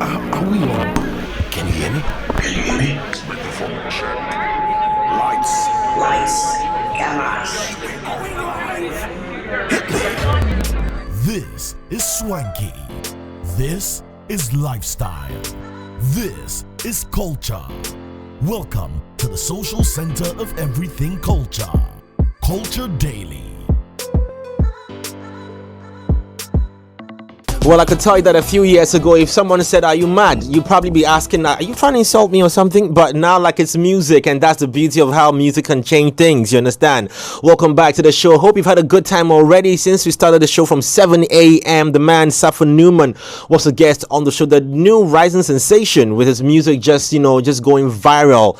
Are we on? Can you hear me? Can you hear me? Microphone check. Lights. Cameras. Hit me. This is swanky. This is lifestyle. This is culture. Welcome to the social center of everything culture. Culture Daily. Well, I could tell you that a few years ago, if someone said, "Are you mad?" you'd probably be asking, "Are you trying to insult me or something?" But now, like, it's music, and that's the beauty of how music can change things, you understand? Welcome back to the show. Hope you've had a good time already since we started the show from 7 a.m. The man, Safa Newman, was a guest on the show. The new rising sensation with his music just going viral.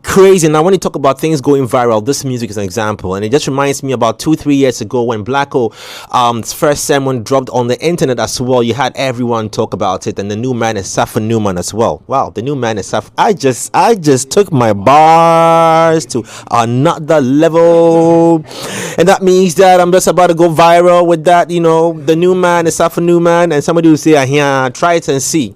Crazy. And I want to talk about things going viral. This music is an example, and it just reminds me about 2-3 years ago when Blac's first sermon dropped on the internet as well. You had everyone talk about it, and the new man is Safa Newman as well. Wow, the new man is Safa. I just took my bars to another level, and that means that I'm just about to go viral with that. The new man is Safa Newman, and somebody will say, "Yeah, try it and see."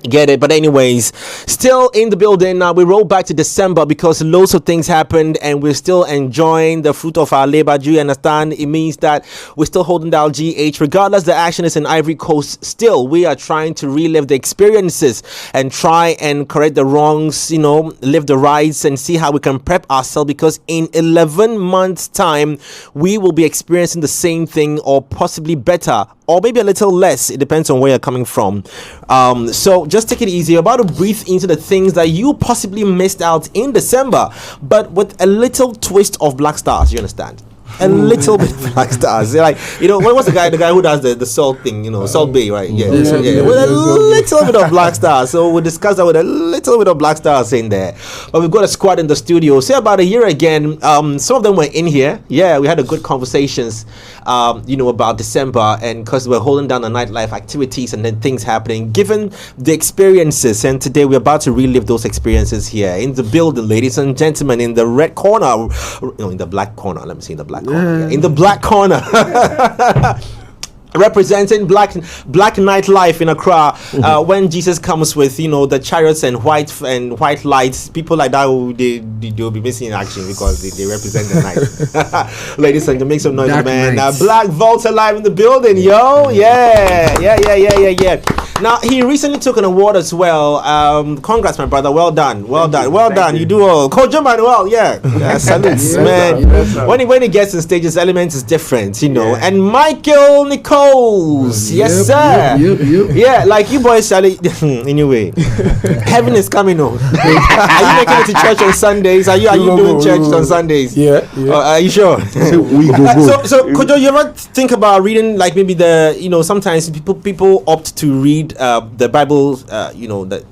Get it? But anyways, still in the building. Now we roll back to December because loads of things happened and we're still enjoying the fruit of our labor. Do you understand? It means that we're still holding down GH regardless the action is in Ivory Coast. Still, we are trying to relive the experiences and try and correct the wrongs, live the rights and see how we can prep ourselves, because in 11 months time we will be experiencing the same thing or possibly better, or maybe a little less. It depends on where you're coming from. So just take it easy. You're about to breathe into the things that you possibly missed out in December, but with a little twist of Black Stars. You understand? A little bit of Black Stars. Like, what was the guy who does the salt thing, Salt Bay, right? Yeah. With a little bit of Black Stars. So we'll discuss that with a little bit of Black Stars in there. But we've got a squad in the studio. Say about a year again, some of them were in here. Yeah, we had a good conversations, about December, and because we're holding down the nightlife activities and then things happening, given the experiences. And today we're about to relive those experiences here in the building, ladies and gentlemen, in the red corner, in the black corner. Let me see, in the black corner. Yeah. In the black corner. Representing black nightlife in Accra. When Jesus comes with the chariots and white lights, people like that they'll be missing in action because they represent the night. Ladies and gentlemen, make some noise, man. Blac Volta live in the building, yo. Yeah. Now he recently took an award as well. Congrats, my brother. Well done. You do all. Kojo Manuel, salutes, man. Yes, when he gets on stage, his element is different, And Michael Nichols. Yes, sir. Yep. Yeah, like you boys, Charlie. Anyway, heaven is coming on. Are you making it to church on Sundays? Are you doing church on Sundays? Yeah. Are you sure? We go. So Kojo, you ever think about reading, like maybe sometimes people opt to read the Bible, the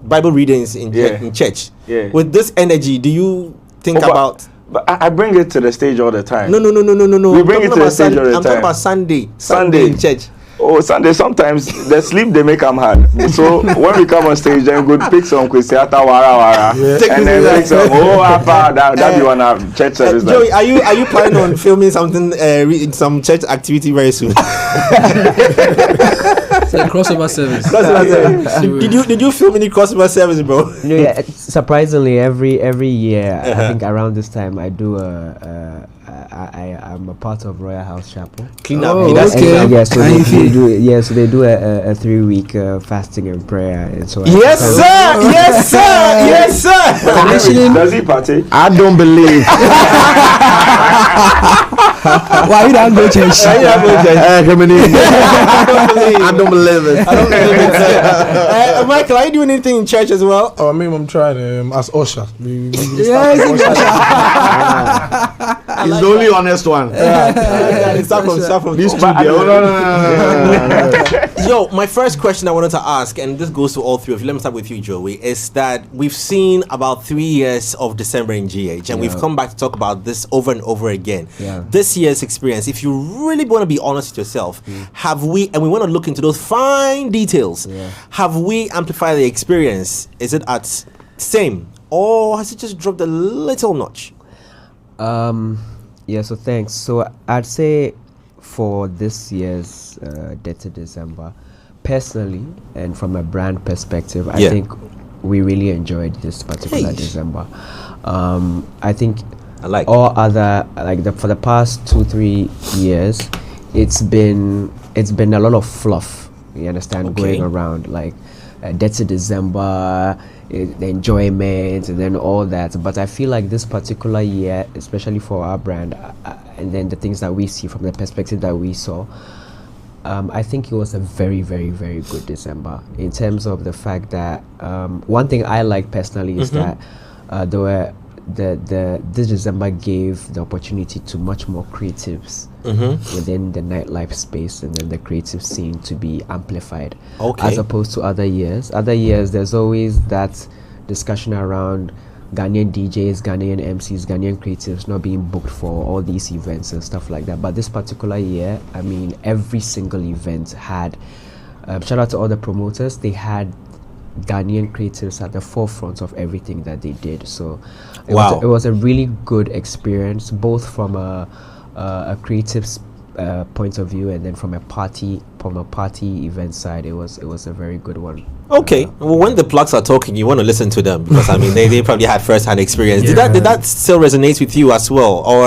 Bible readings in church. Yeah. With this energy, do you think about? But I bring it to the stage all the time. No. We bring it to the stage all the time. I'm talking about Sunday in church. Oh, Sunday, sometimes the sleep they make them hard. So when we come on stage, then we pick some Kwesiata Wara, and then pick some that be one of church service. Joey, are you planning on filming something, some church activity very soon? Crossover service. Did you film any crossover service, bro? Surprisingly, every year, I think around this time, I do I'm a part of Royal House Chapel. Clean up. Okay. So they do a 3-week fasting and prayer, and so yes, sir. Does he party? I don't believe. Why you don't go to church? I don't believe it. Michael, are you doing anything in church as well? Oh, I mean, I'm trying as usher. He's the only honest one. Start from these two. Yo, my first question I wanted to ask, and this goes to all three of you. Let me start with you, Joey. Is that we've seen about 3 years of December in GH, and we've come back to talk about this over and over again. Yeah. This year's experience, if you really want to be honest with yourself, have we, and we want to look into those fine details, have we amplified the experience? Is it at same, or has it just dropped a little notch? So thanks. So I'd say for this year's Detty December, personally and from a brand perspective, I think we really enjoyed this particular December. I think I like all other for the past 2-3 years, it's been a lot of fluff. You understand, going around like Detty December, the enjoyment, and then all that. But I feel like this particular year, especially for our brand, and then the things that we see from the perspective that we saw, I think it was a very, very, very good December in terms of the fact that one thing I like personally is that this December gave the opportunity to much more creatives within the nightlife space and then the creative scene to be amplified, as opposed to other years. Other years, there's always that discussion around Ghanaian DJs, Ghanaian MCs, Ghanaian creatives not being booked for all these events and stuff like that. But this particular year, I mean, every single event had, shout out to all the promoters, they had Ghanaian creatives at the forefront of everything that they did. So it was a really good experience, both from a creative point of view and then from a party event side. It was a very good one. Okay, well, when the plugs are talking, you want to listen to them because I mean they probably had first-hand experience. Did that still resonate with you as well, or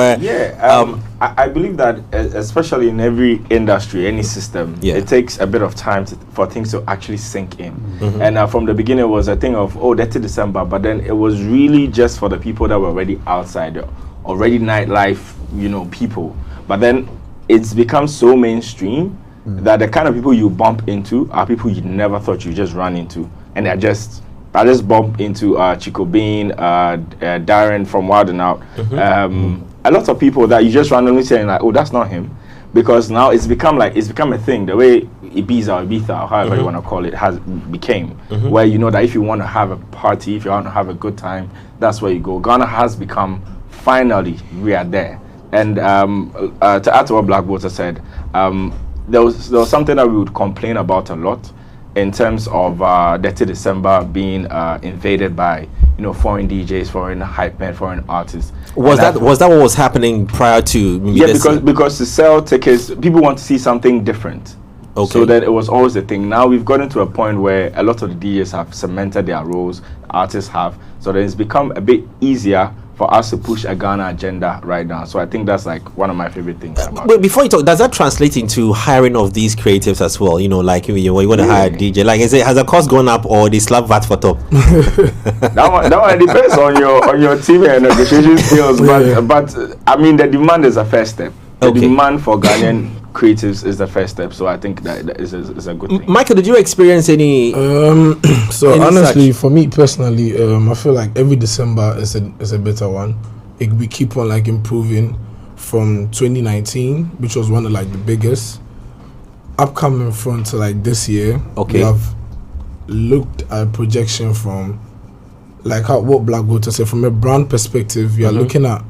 I believe that especially in every industry, any system, it takes a bit of time for things to actually sink in. And from the beginning, it was a thing of Detty December, but then it was really just for the people that were already outside, already nightlife, people. But then it's become so mainstream that the kind of people you bump into are people you never thought you just run into, and I just bumped into Chico Bean, Darren from Wild and Out, a lot of people that you just randomly saying like, oh, that's not him, because now it's become a thing. The way Ibiza or Ibiza, or however you want to call it, became where you know that if you want to have a party, if you want to have a good time, that's where you go. Ghana has become, finally, we are there. And to add to what Blac Volta said, there was something that we would complain about a lot in terms of Detty December being invaded by foreign DJs, foreign hype men, foreign artists. Was that what was happening prior to? Because to sell tickets, people want to see something different. So that it was always the thing. Now we've gotten to a point where a lot of the DJs have cemented their roles, artists have, so that it's become a bit easier for us to push a Ghana agenda right now. So I think that's like one of my favorite things about But before you talk, does that translate into hiring of these creatives as well? Like you want to hire a DJ, like has the cost gone up or they slap VAT for top? that one depends on your team and negotiation skills, but I mean the demand is a first step. The demand for Ghanaian creatives is the first step, so I think that is a good thing. Michael, did you experience any? So any honestly, for me personally, I feel like every December is a better one. We keep on like improving from 2019, which was one of like the biggest. Upcoming from to like this year, we have looked at a projection from like what Blac Volta said from a brand perspective. We are looking at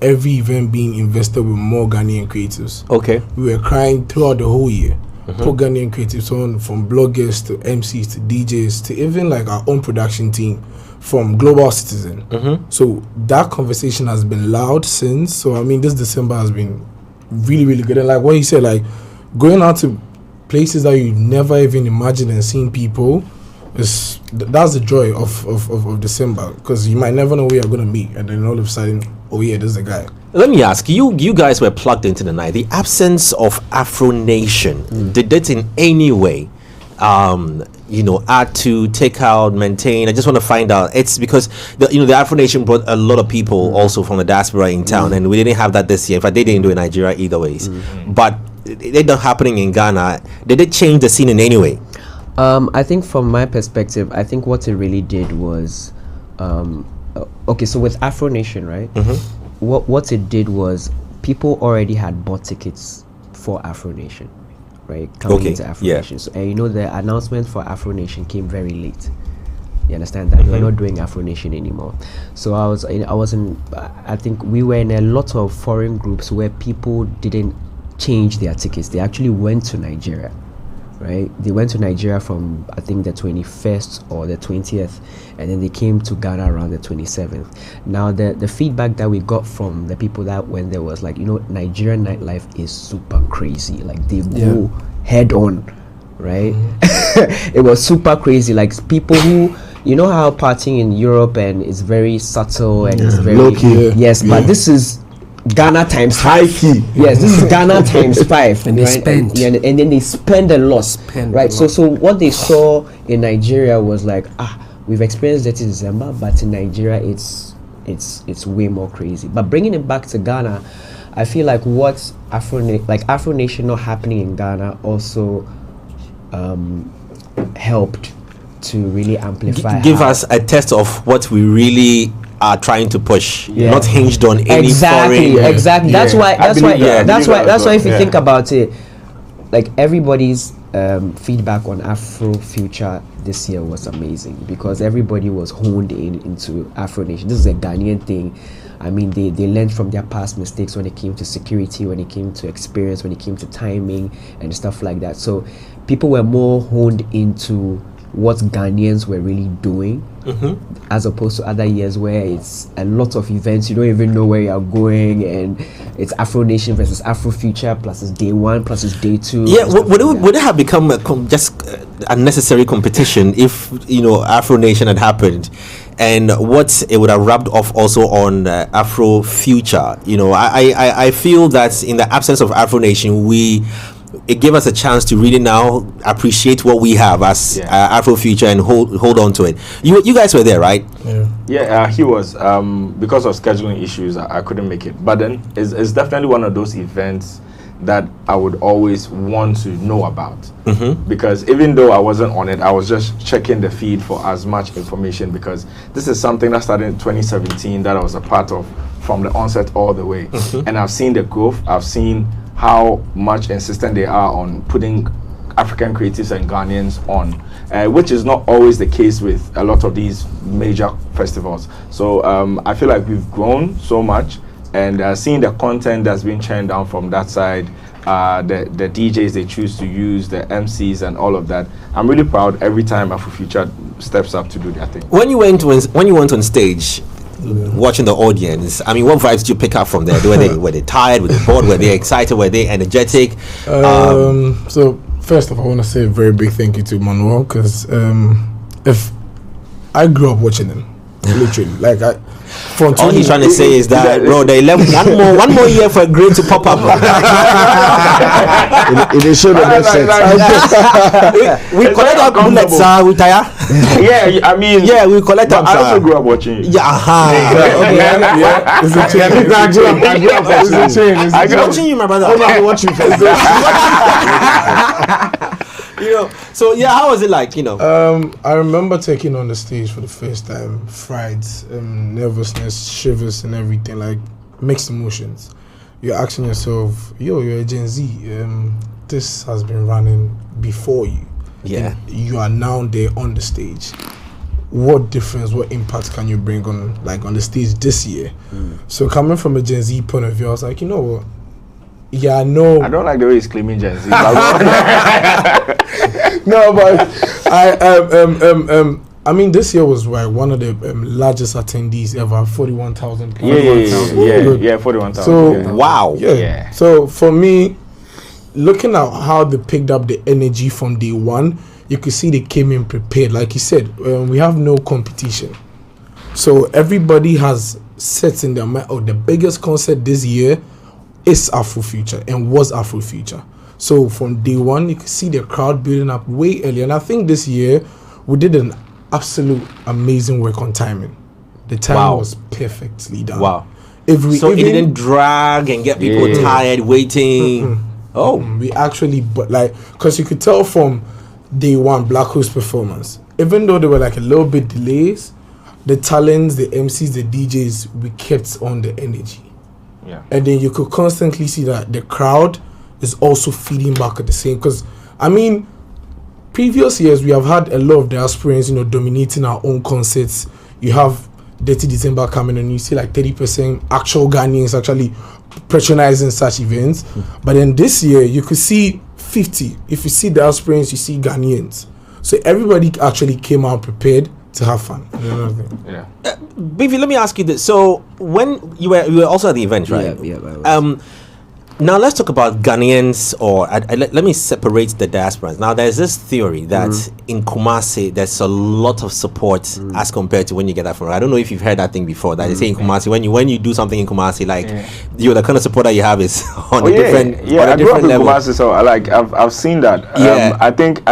every event being invested with more Ghanaian creatives. We were crying throughout the whole year. Put Ghanaian creatives on, from bloggers to MCs to DJs to even like our own production team from Global Citizen. So that conversation has been loud since. So I mean, this December has been really, really good. And like what he said, like going out to places that you never even imagined and seeing people, that's the joy of December, because you might never know where you're going to meet, and then all of a sudden, oh yeah, this is the guy. Let me ask you guys were plugged into the night. The absence of Afro Nation, did it in any way add to, take out, maintain? I just want to find out. It's because the Afro Nation brought a lot of people also from the diaspora in town, and we didn't have that this year. In fact, they didn't do it in Nigeria either ways. But it's not happening in Ghana. Did it change the scene in any way? I think from my perspective, I think what it really did was, so with Afro Nation, right? What it did was people already had bought tickets for Afro Nation, right? Coming into Afro Nation. So, and the announcement for Afro Nation came very late. You understand that? We're not doing Afro Nation anymore. So I think we were in a lot of foreign groups where people didn't change their tickets. They actually went to Nigeria. Right, they went to Nigeria from I think the 21st or the 20th, and then they came to Ghana around the 27th. Now the feedback that we got from the people that went there was like, Nigerian nightlife is super crazy. Like they go head on right? It was super crazy. Like people who, you know how partying in Europe and it's very subtle and it's very but this is Ghana times high key. Yes, this is Ghana times 5, and they spend, and then they spend a lot, right? So what they saw in Nigeria was like, we've experienced Detty December, but in Nigeria it's way more crazy. But bringing it back to Ghana, I feel like what Afro Nation not happening in Ghana also helped to really amplify. Give us a test of what we really are trying to push, not hinged on any foreign. Exactly. That's why if you think about it, like everybody's feedback on Afro Future this year was amazing because everybody was honed into Afro Nation. This is a Ghanaian thing. I mean, they learned from their past mistakes when it came to security, when it came to experience, when it came to timing and stuff like that. So people were more honed into what Ghanaians were really doing, as opposed to other years where it's a lot of events, you don't even know where you're going, and it's Afro Nation versus Afro Future, plus it's day 1 plus it's day 2. Yeah, would it have become just unnecessary competition if Afro Nation had happened? And what it would have rubbed off also on Afro Future. I feel that in the absence of Afro Nation, it gave us a chance to really now appreciate what we have as Afro Future and hold on to it. You guys were there, right? Yeah, he was. Because of scheduling issues, I couldn't make it. But then it's definitely one of those events that I would always want to know about, because even though I wasn't on it, I was just checking the feed for as much information, because this is something that started in 2017 that I was a part of from the onset all the way. And I've seen the growth, I've seen how much insistent they are on putting African creatives and Ghanaians on, which is not always the case with a lot of these major festivals. So I feel like we've grown so much, and seeing the content that's been churned down from that side, the DJs they choose to use, the MCs and all of that, I'm really proud every time Afro Future steps up to do their thing. When you went on stage, watching the audience, I mean, what vibes did you pick up from there? Were they tired? Were they bored? Were they excited? Were they energetic? So first of all, I want to say a very big thank you to Manuel, because if I grew up watching him, literally, like all he's trying to say is that, bro, they left one more year for a grade to pop up. They showed the website. We collect our bullets, we tire. Yeah, I mean, yeah, we collect them. I also grew up watching you. Yeah, It's a change. I grew up watching you, my brother. I watch you first. So yeah, how was it like? I remember taking on the stage for the first time, frights, nervousness, shivers, and everything, like mixed emotions. You're asking yourself, you're a Gen Z. This has been running before you. Yeah, and you are now there on the stage. What difference, what impact can you bring on the stage this year? So coming from a Gen Z point of view, I was like, you know what? Yeah, I know. I don't like the way he's claiming Gen Z. No, but I mean, this year was one of the largest attendees ever, 41,000. Yeah, 41,000. So wow. Yeah. So for me, looking at how they picked up the energy from day one, you could see they came in prepared. Like you said, we have no competition, so everybody has set in their mind, the biggest concert this year is Afro Future and was Afro Future. So from day one, you can see the crowd building up way early. And I think this year, we did an absolute amazing work on timing. The timing was perfectly done. Wow. It didn't drag and get people tired waiting. We actually, because you could tell from day one, Black Hole's performance, even though there were a little bit delays, the talents, the MCs, the DJs, we kept on the energy. Yeah. And then you could constantly see that the crowd is also feeding back at the same, because I mean, previous years we have had a lot of diasporans, dominating our own concerts. You have Detty December coming and you see 30% actual Ghanaians actually patronizing such events. But then this year you could see 50. If you see diasporans, you see Ghanaians. So everybody actually came out prepared to have fun. Yeah. Bivi, let me ask you this. So when you were also at the event, right? Yeah. Now let's talk about Ghanaians, or let me separate the diasporans. Now there's this theory that in Kumasi there's a lot of support as compared to when you get that from. I don't know if you've heard that thing before. That they say in Kumasi, when you do something in Kumasi, like the kind of support that you have is on a different level. I grew up in Kumasi, so I've seen that. I think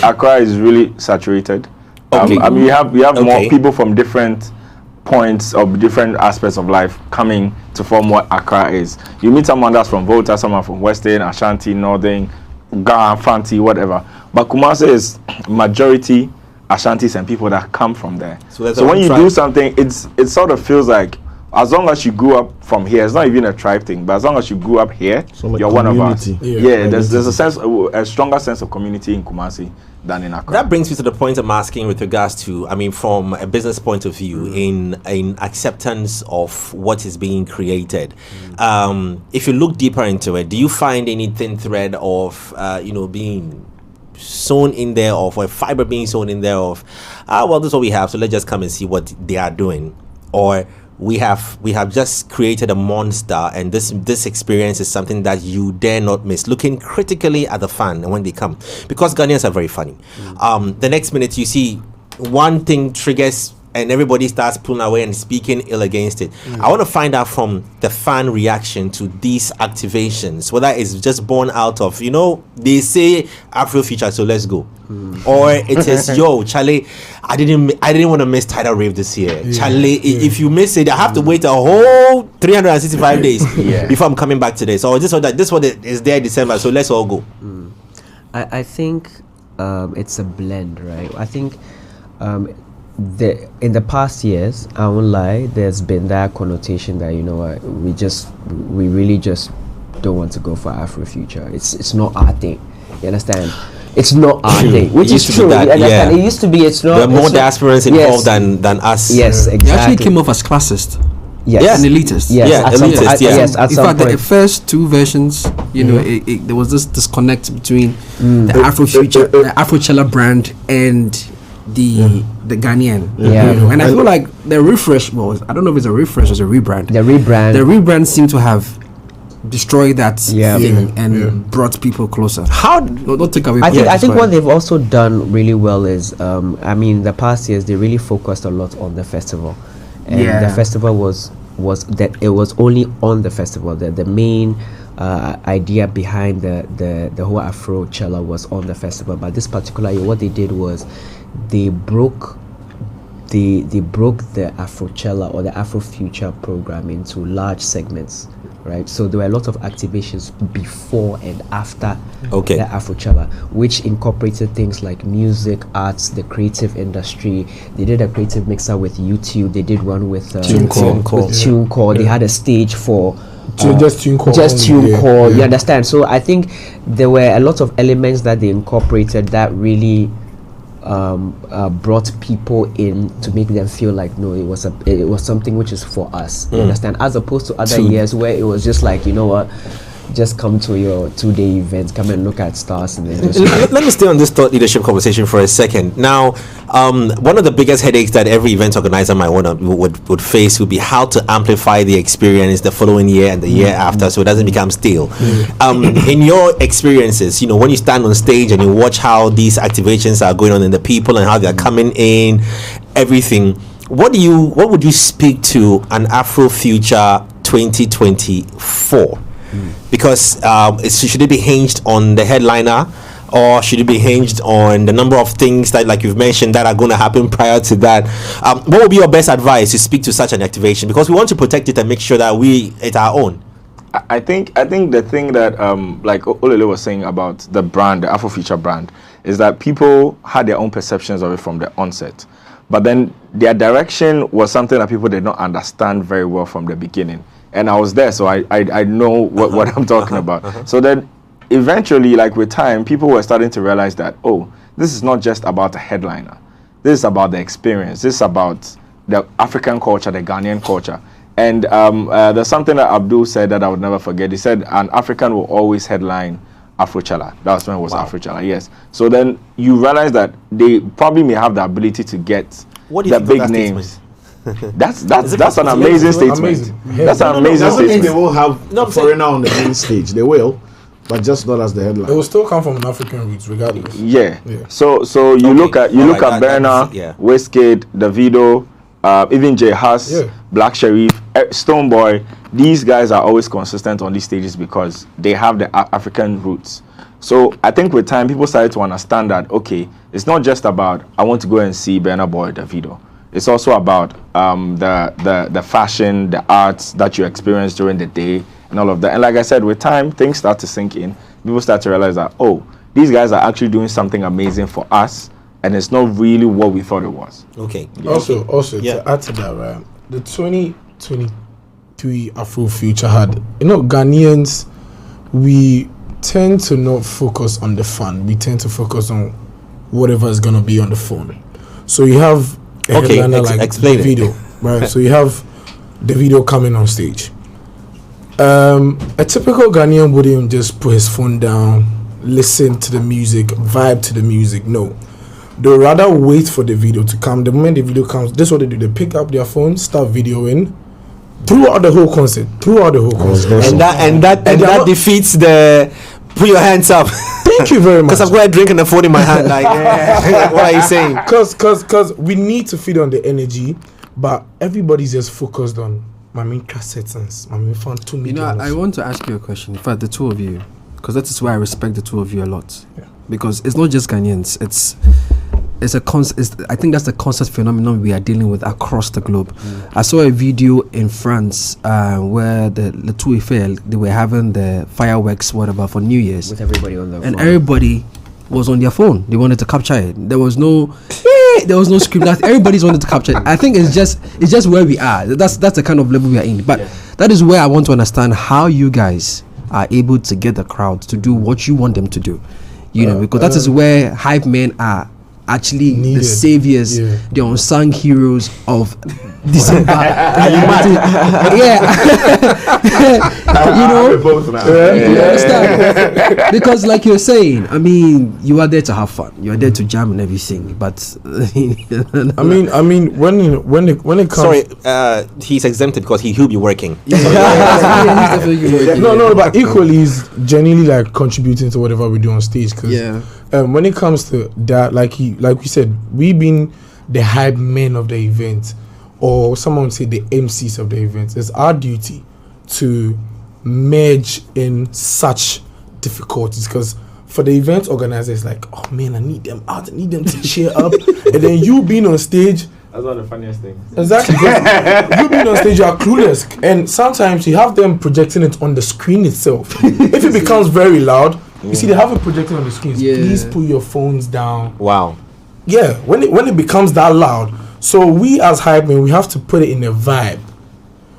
Accra is really saturated. Okay. I mean, we have more people from different points of different aspects of life coming to form what Accra is. You meet someone that's from Volta, someone from Western, Ashanti, Northern, Ghana, Fanti, whatever. But Kumasi is majority Ashantis and people that come from there. So when you do something, it sort of feels like, as long as you grew up from here, it's not even a tribe thing, but as long as you grew up here, you're one of us. There's a stronger sense of community in Kumasi than in Accra. That brings me to the point I'm asking with regards to, I mean, from a business point of view, in acceptance of what is being created. If you look deeper into it, do you find any thin thread of, being sewn in there, of a fiber being sewn in there of, this is what we have, so let's just come and see what they are doing? Or we have just created a monster, and this experience is something that you dare not miss. Looking critically at the fan when they come, because Ghanaians are very funny. The next minute you see one thing triggers and everybody starts pulling away and speaking ill against it. I want to find out from the fan reaction to these activations, whether it's just born out of, they say Afro Future, so let's go. Or it is, yo, Charlie, I didn't want to miss Tidal Rave this year. Charlie, if you miss it, I have to wait a whole 365 days before I'm coming back to this. Or this one is there December, so let's all go. I think it's a blend, right? I think in the past years, I won't lie, there's been that connotation that we really just don't want to go for Afro Future. It's not our thing. You understand? It's not our thing, which is true. It used to be. It's not. There are more diasporans involved than us. Yes, exactly. They actually came off as classist. Yes. And elitist. Yes, in fact, the first two versions, there was this disconnect between the Afro Future, the Afrochella brand, and the Ghanaian. And I feel like the refresh I don't know if it's a refresh or a rebrand. The rebrand seemed to have destroyed that thing and brought people closer. Don't take away. I think what they've also done really well is the past years they really focused a lot on the festival, and the festival was that it was only on the festival that the main idea behind the whole Afrochella was on the festival. But this particular year, what they did was they broke the Afrochella or the Afro Future program into large segments, right? So there were a lot of activations before and after the Afrochella, which incorporated things like music, arts, the creative industry. They did a creative mixer with YouTube. They did one with TuneCore. They had a stage for just TuneCore. You understand? So I think there were a lot of elements that they incorporated that really brought people in to make them feel like it was something which is for us. You understand? As opposed to other years where it was just like, just come to your 2-day event, come and look at stars, and then just let me stay on this thought leadership conversation for a second. Now, one of the biggest headaches that every event organizer would face would be how to amplify the experience the following year and the year after, so it doesn't become stale. In your experiences, when you stand on stage and you watch how these activations are going on in the people and how they're coming in, everything, what would you speak to an Afro Future 2024? Because should it be hinged on the headliner, or should it be hinged on the number of things that, like you've mentioned, that are going to happen prior to that? What would be your best advice to speak to such an activation? Because we want to protect it and make sure that it's our own. I think the thing that like Olele was saying about the brand, the Afro Future brand, is that people had their own perceptions of it from the onset, but then their direction was something that people did not understand very well from the beginning. And I was there, so I know what I'm talking about. So then eventually, like with time, people were starting to realize that, this is not just about a headliner. This is about the experience. This is about the African culture, the Ghanaian culture. And there's something that Abdul said that I would never forget. He said, an African will always headline Afrochella. That's when it was Afrochella, yes. So then you realize that they probably may have the ability to get the big names. That's an amazing statement. That's an amazing statement. They will have a foreigner on the main stage. They will, but just not as the headline. It will still come from an African roots, regardless. Yeah. So you look at Berna, Wizkid, Davido, even J Hus, Black Sherif, Stonebwoy. These guys are always consistent on these stages because they have the African roots. So I think with time, people started to understand that, okay, it's not just about, I want to go and see Burna Boy, Davido. It's also about the fashion, the arts that you experience during the day and all of that. And like I said, with time, things start to sink in. People start to realize that, oh, these guys are actually doing something amazing for us, and it's not really what we thought it was. Okay. Also, to add to that, right, the 2023 Afro Future had, Ghanaians, we tend to not focus on the fun. We tend to focus on whatever is going to be on the phone. So you have a headliner like Davido, right? So you have Davido coming on stage. A typical Ghanaian wouldn't just put his phone down, listen to the music, vibe to the music. No. They'll rather wait for the video to come. The moment the video comes, this is what they do. They pick up their phone, start videoing throughout the whole concert. And that defeats the put your hands up. Thank you very much. Because I've got a drink and a phone in my hand. Like, what are you saying? Because we need to feed on the energy, but everybody's just focused on my main cassettes and my main phone. I want to ask you a question. In fact, the two of you, because that is why I respect the two of you a lot. Yeah. Because it's not just Ghanaians. It's a I think that's the constant phenomenon we are dealing with across the globe. I saw a video in France where the Tour Eiffel, they were having the fireworks, whatever, for New Year's. With everybody on their phone. And everybody was on their phone. They wanted to capture it. There was no script. Everybody's wanted to capture it. I think it's just where we are. That's the kind of level we are in. But that is where I want to understand how you guys are able to get the crowd to do what you want them to do. Because that is where hype men are actually needed. The saviors, the unsung heroes of December. Because like you're saying, I mean, you are there to have fun, you are there to jam and everything, but I mean when it comes, sorry, he's exempted because he'll be working. No, but equally he's genuinely like contributing to whatever we do on stage, because when it comes to that, like we said, we've been the hype men of the event, or someone would say the MCs of the event. It's our duty to merge in such difficulties, because for the event organizers, like, oh man, I need them out, I need them to cheer up, and then you being on stage. That's one of the funniest things. Exactly. You being on stage, you are clueless, and sometimes you have them projecting it on the screen itself. If it becomes very loud, you see they have it projected on the screen. Please put your phones down. Wow. Yeah, when it becomes that loud, so we as hype men, we have to put it in a vibe.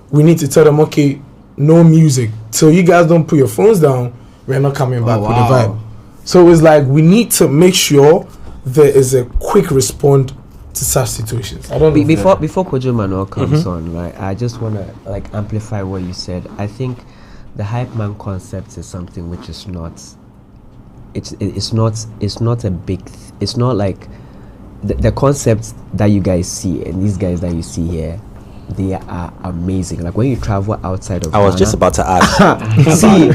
We need to tell them, okay, no music, so you guys don't put your phones down. We're not coming back with the vibe. So it's like we need to make sure there is a quick response to such situations. I don't know before Kojo Manuel comes on, like, I just want to like amplify what you said. I think the hype man concept is something which is not. It's not a big. It's not like the concepts that you guys see and these guys that you see here. They are amazing. Like when you travel outside of I was just about to ask. See,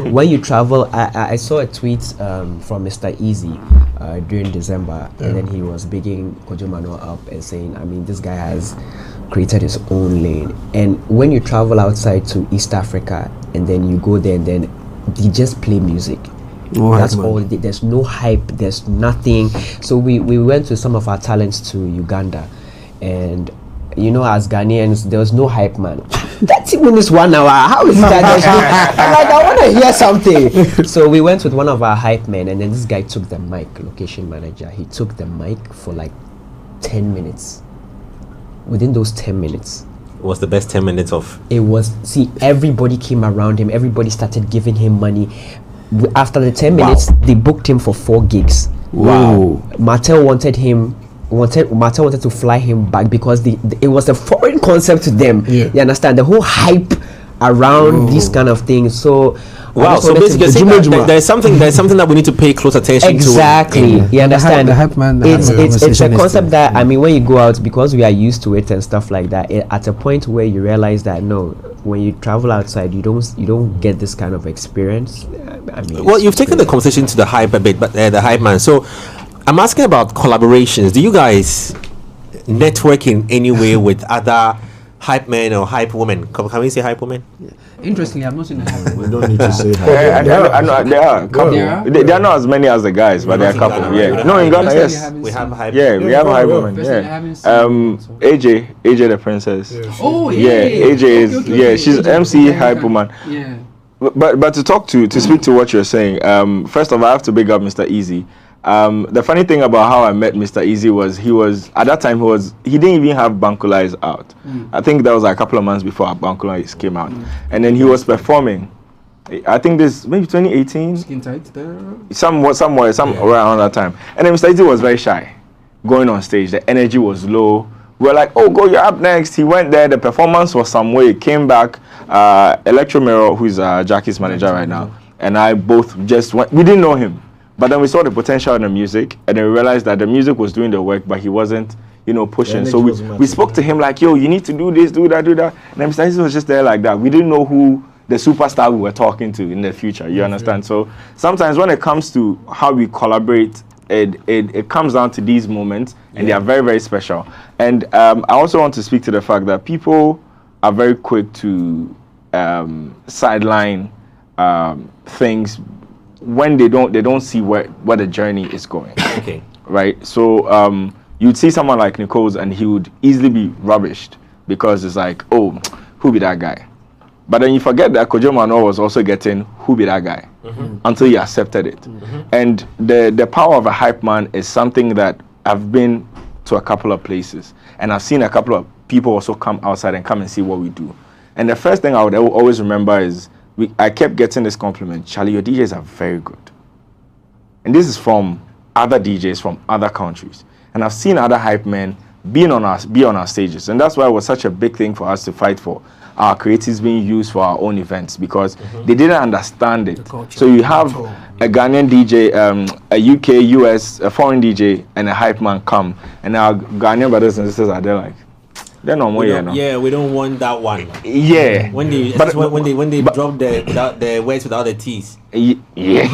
when you travel, I saw a tweet from Mr. Easy during December, and then he was bigging Kojo Manuel up and saying, I mean, this guy has created his own lane. And when you travel outside to East Africa and then you go there and then they just play music. That's all. There's no hype, there's nothing. So we went to some of our talents to Uganda, and you know, as Ghanaians, there was no hype man. 30 minutes, 1 hour. How is that? I'm like, I want to hear something. So we went with one of our hype men, and then this guy took the mic, location manager. He took the mic for like 10 minutes. Within those 10 minutes, was the best 10 minutes of it was. See, everybody came around him. Everybody started giving him money. After the 10 minutes, they booked him for 4 gigs. Wow. Martel wanted to fly him back because it was a foreign concept to them. You understand? The whole hype around these kind of things. So wow, so basically there's something that we need to pay close attention to. Exactly. You understand? The hype man. It's a concept that, I mean, when you go out, because we are used to it and stuff like that, at a point where you realize that no, when you travel outside, you don't get this kind of experience. I mean, well, you've taken the conversation to the hype a bit, but the hype man. So I'm asking about collaborations. Do you guys network in any way with other hype men or hype women? Can we say hype women? Yeah. Interestingly, I've not seen a hype woman. We don't need to say hype. I know there are a couple. They are not as many as the guys, but there are a couple. Yeah. No, in Ghana, yes. We have hype. Yeah, we have hype women. Yeah. AJ the princess. Oh yeah. AJ is okay. She's MC hype woman. Yeah. But to speak to what you're saying, first of all, I have to big up Mr. Easy. The funny thing about how I met Mr. Easy was at that time he didn't even have Bankulais out. I think that was like a couple of months before Bankulais came out, and then he was performing. I think this maybe 2018. Skin tight there. Somewhere around that time. And then Mr. Easy was very shy, going on stage. The energy was low. We were like, "Oh, go, you're up next." He went there. The performance was some way. Came back. Electro Mirror, who's Jackie's manager right now, and I both just went. We didn't know him. But then we saw the potential in the music, and then we realized that the music was doing the work, but he wasn't, pushing. So we spoke to him like, yo, you need to do this, do that. And then Mr. Easy was just there like that. We didn't know who the superstar we were talking to in the future. You understand? So sometimes when it comes to how we collaborate, it comes down to these moments, and they are very, very special. And I also want to speak to the fact that people are very quick to sideline things when they don't see where the journey is going. Okay. Right? So you'd see someone like Nichols and he would easily be rubbished because it's like, oh, who be that guy? But then you forget that Kojo Manuel was also getting who be that guy until you accepted it. And the power of a hype man is something that I've been to a couple of places, and I've seen a couple of people also come outside and come and see what we do. And the first thing I would always remember is I kept getting this compliment: Charlie, your DJs are very good. And this is from other DJs from other countries. And I've seen other hype men be on our stages. And that's why it was such a big thing for us to fight for our creatives being used for our own events, because they didn't understand it. So you have a Ghanaian DJ, a UK, US, a foreign DJ, and a hype man come. And our Ghanaian brothers and sisters are there like, they're no more here, no? Yeah, we don't want that one. Yeah. When they drop the words without the T's. Yeah.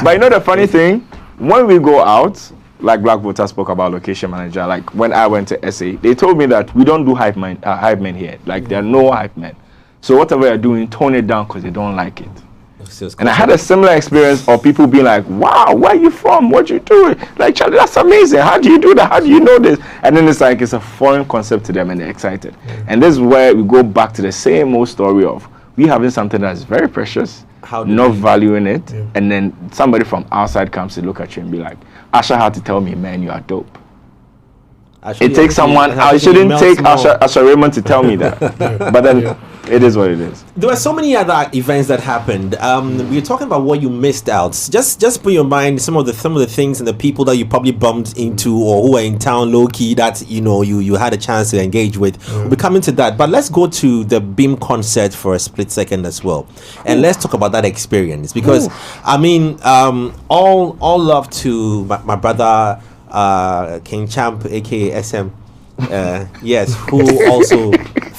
But you know the funny thing? When we go out, like Blac Volta spoke about location manager, like when I went to SA, they told me that we don't do hype men here. Like there are no hype men. So whatever you're doing, tone it down because they don't like it. And I had a similar experience of people being like, wow, where are you from? What you doing? Like, Charlie, that's amazing. How do you do that? How do you know this? And then it's like, it's a foreign concept to them and they're excited. And this is where we go back to the same old story of we having something that's very precious, not valuing it. And then somebody from outside comes to look at you and be like, Asha had to tell me, man, you are dope. It takes someone, I shouldn't take Asha Raymond to tell me that. But then it is what it is. There were so many other events that happened. We were talking about what you missed out. Just put your mind some of the things and the people that you probably bumped into or who were in town low key that you had a chance to engage with. We'll be coming to that. But let's go to the Beam concert for a split second as well. And let's talk about that experience. Because I mean, all love to my brother King Champ, aka SM, yes, who also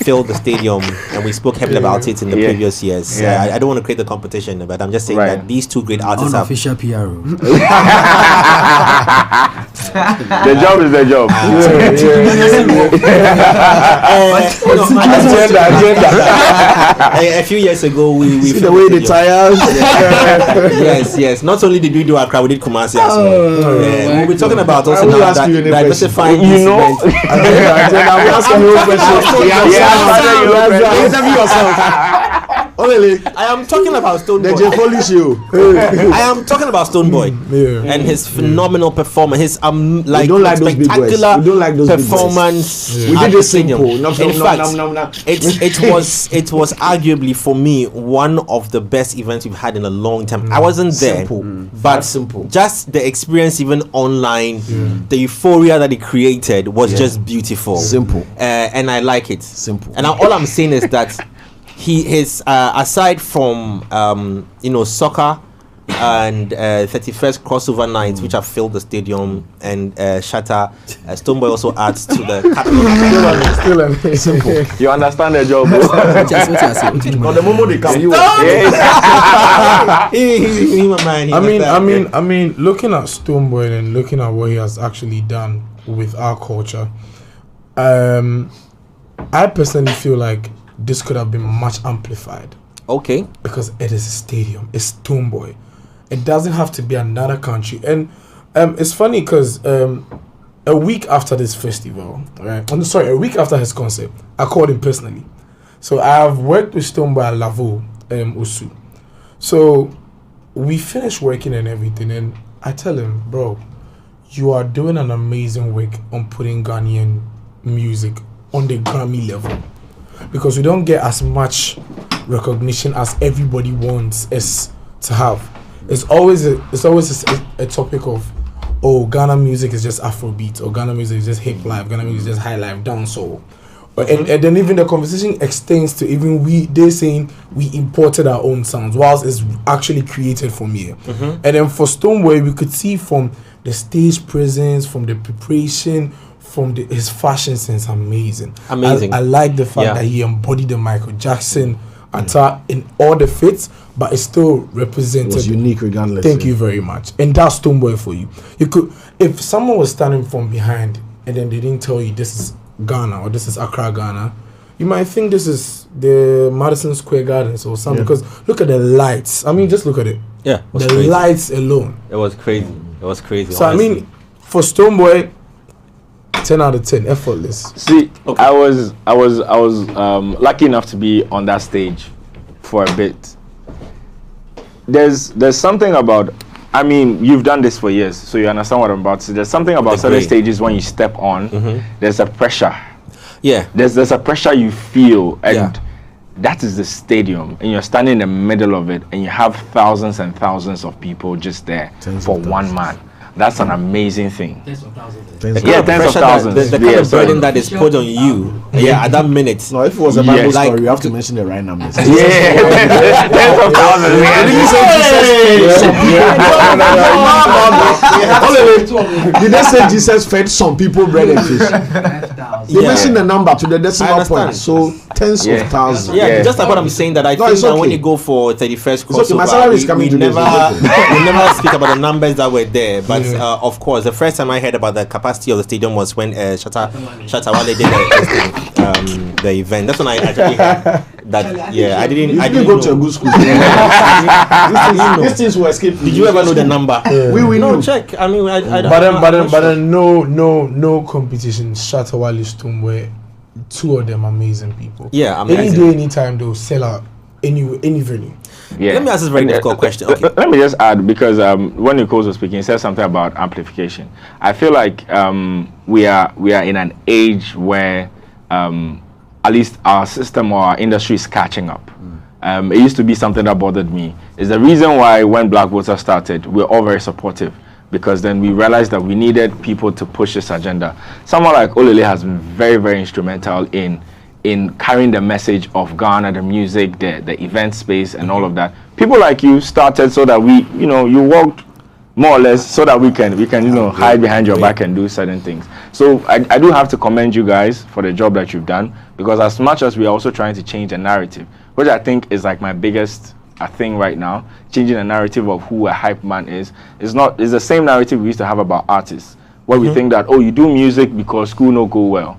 filled the stadium, and we spoke heavily about it in the previous years. I don't want to create the competition, but I'm just saying that these two great artists have unofficial PR. The job is the job. A few years ago, we see the way the tires. Yes. Not only did we do Accra, we did Kumasi as well. We'll be talking about also now diversifying. I'm asking you a question. Interview yourself. I am talking about Stone Boy. I am talking about Stone Boy and his phenomenal performance. His spectacular performance. We did it simple. In fact, it was arguably for me one of the best events we've had in a long time. I wasn't there, but just the experience, even online, the euphoria that it created was just beautiful. Simple. And I like it. Simple. And all I'm saying is that his aside from soccer and 31st crossover nights, which have filled the stadium, and Shatta, Stonebwoy also adds to the capital. Simple. You understand the job, bro? The moment they come, you. I mean, looking at Stonebwoy and looking at what he has actually done with our culture, I personally feel like this could have been much amplified. Okay. Because it is a stadium. It's Stonebwoy. It doesn't have to be another country. And it's funny because a week after this festival, right? A week after his concert, I called him personally. So I have worked with Stonebwoy at Lavo, Osu. So we finished working and everything, and I tell him, bro, you are doing an amazing work on putting Ghanaian music on the Grammy level, because we don't get as much recognition as everybody wants us to have. It's always a topic of, oh, Ghana music is just Afrobeat, or Ghana music is just hip life, Ghana music is just high life, dancehall. And then even the conversation extends to even they're saying we imported our own sounds, whilst it's actually created from here. And then for Stonebwoy, we could see from the stage presence, from the preparation, from his fashion sense, amazing. I like the fact that he embodied the Michael Jackson attire in all the fits, but it still represented. It was unique regardless. Thank you very much. And that's Stonebwoy for you. You could, if someone was standing from behind and then they didn't tell you this is Ghana or this is Accra, Ghana, you might think this is the Madison Square Gardens or something, because look at the lights. I mean, just look at it. Yeah, the crazy. Lights alone. It was crazy. It was crazy. So honestly. I mean, for Stonebwoy, 10 out of 10, effortless. See, okay. I was lucky enough to be on that stage for a bit. There's something about, I mean, you've done this for years, so you understand what I'm about to say. There's something about certain stages when you step on, there's a pressure. Yeah. There's a pressure you feel, and that is the stadium, and you're standing in the middle of it, and you have thousands and thousands of people just there for one man. That's an amazing thing. Tens of thousands. The kind of burden that is put on you. At that minute. No, if it was a Bible story, you have to mention the right numbers. Tens of thousands. Did they say Jesus fed some people bread and fish? You mentioned the number to the decimal point, so tens of thousands. Yeah, just like what I'm saying, that I think that when you go for 31st crossover, we never speak about the numbers that were there, but of course, the first time I heard about the capacity of the stadium was when Shatta Wale did the event. That's when I actually heard that. Yeah, I didn't go to a good school. These things will escape. Did you ever know the number? We no check. I mean, but then no competition. Shatta Wale, Stonebwoy, two of them amazing people. Yeah, any day, anytime they'll sell out any venue. Yeah. Let me ask this very difficult question. Okay. Let me just add, because when Nichols was speaking, he said something about amplification. I feel like we are in an age where at least our system or our industry is catching up. It used to be something that bothered me. It's the reason why when Blac Volta started, we're all very supportive, because then we realized that we needed people to push this agenda. Someone like Olele has been very, very instrumental in carrying the message of Ghana, the music, the event space, and all of that. People like you started so that we, you walked more or less so that we can hide behind your back and do certain things. So I do have to commend you guys for the job that you've done, because as much as we are also trying to change the narrative, which I think is like my biggest thing right now, changing the narrative of who a hype man is it's the same narrative we used to have about artists, where we think that, you do music because school no go well.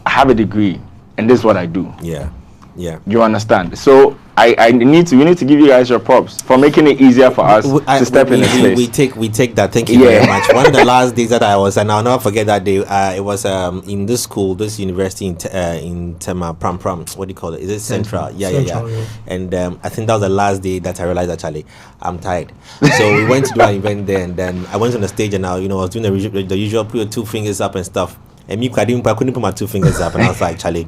I have a degree, and this is what I do. Yeah. You understand? So we need to give you guys your props for making it easier for us to step in this place. We take that. Thank you very much. One of the last days that I was, and I'll never forget that day. It was in this school, this university in Tema Pram. What do you call it? Is it Central? Yeah. And I think that was the last day that I realized actually I'm tired. So we went to do an event there, and then I went on the stage, and I was doing the usual put your 2 fingers up and stuff. And me, I couldn't put my 2 fingers up, and I was like, Charlie,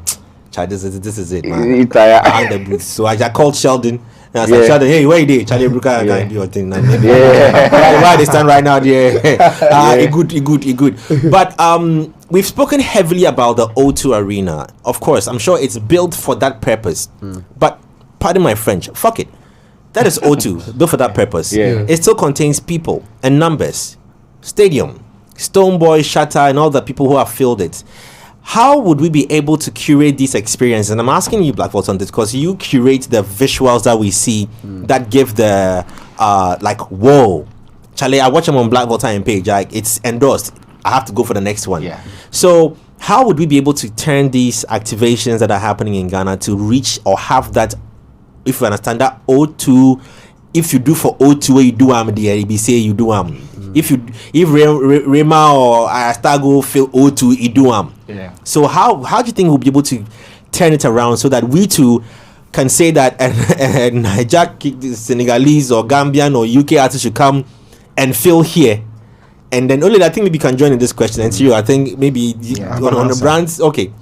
this is it, man. So I called Sheldon, and I was like, Sheldon, hey, where you there? Charlie Brooker, do your thing. Why they stand right now there? Good. But we've spoken heavily about the O2 Arena. Of course, I'm sure it's built for that purpose. But pardon my French, fuck it. That is O2, built for that purpose. Yeah. It still contains people and numbers. Stadium, Stoneboy, Shatter, and all the people who have filled it. How would we be able to curate this experience? And I'm asking you, Blac Volta, on this because you curate the visuals that we see that give the like, whoa, Charlie, I watch them on Blac Volta and page. Like, it's endorsed. I have to go for the next one. Yeah. So how would we be able to turn these activations that are happening in Ghana to reach or have that, if you understand that O2, if you do for O2 where you do the you say you do if Rema or Astago feel O2 you do Yeah. So how do you think we'll be able to turn it around so that we too can say that Niger Senegalese or Gambian or UK artists should come and feel here? And then only I think maybe you can join in this question and see. I think maybe on the brands, okay.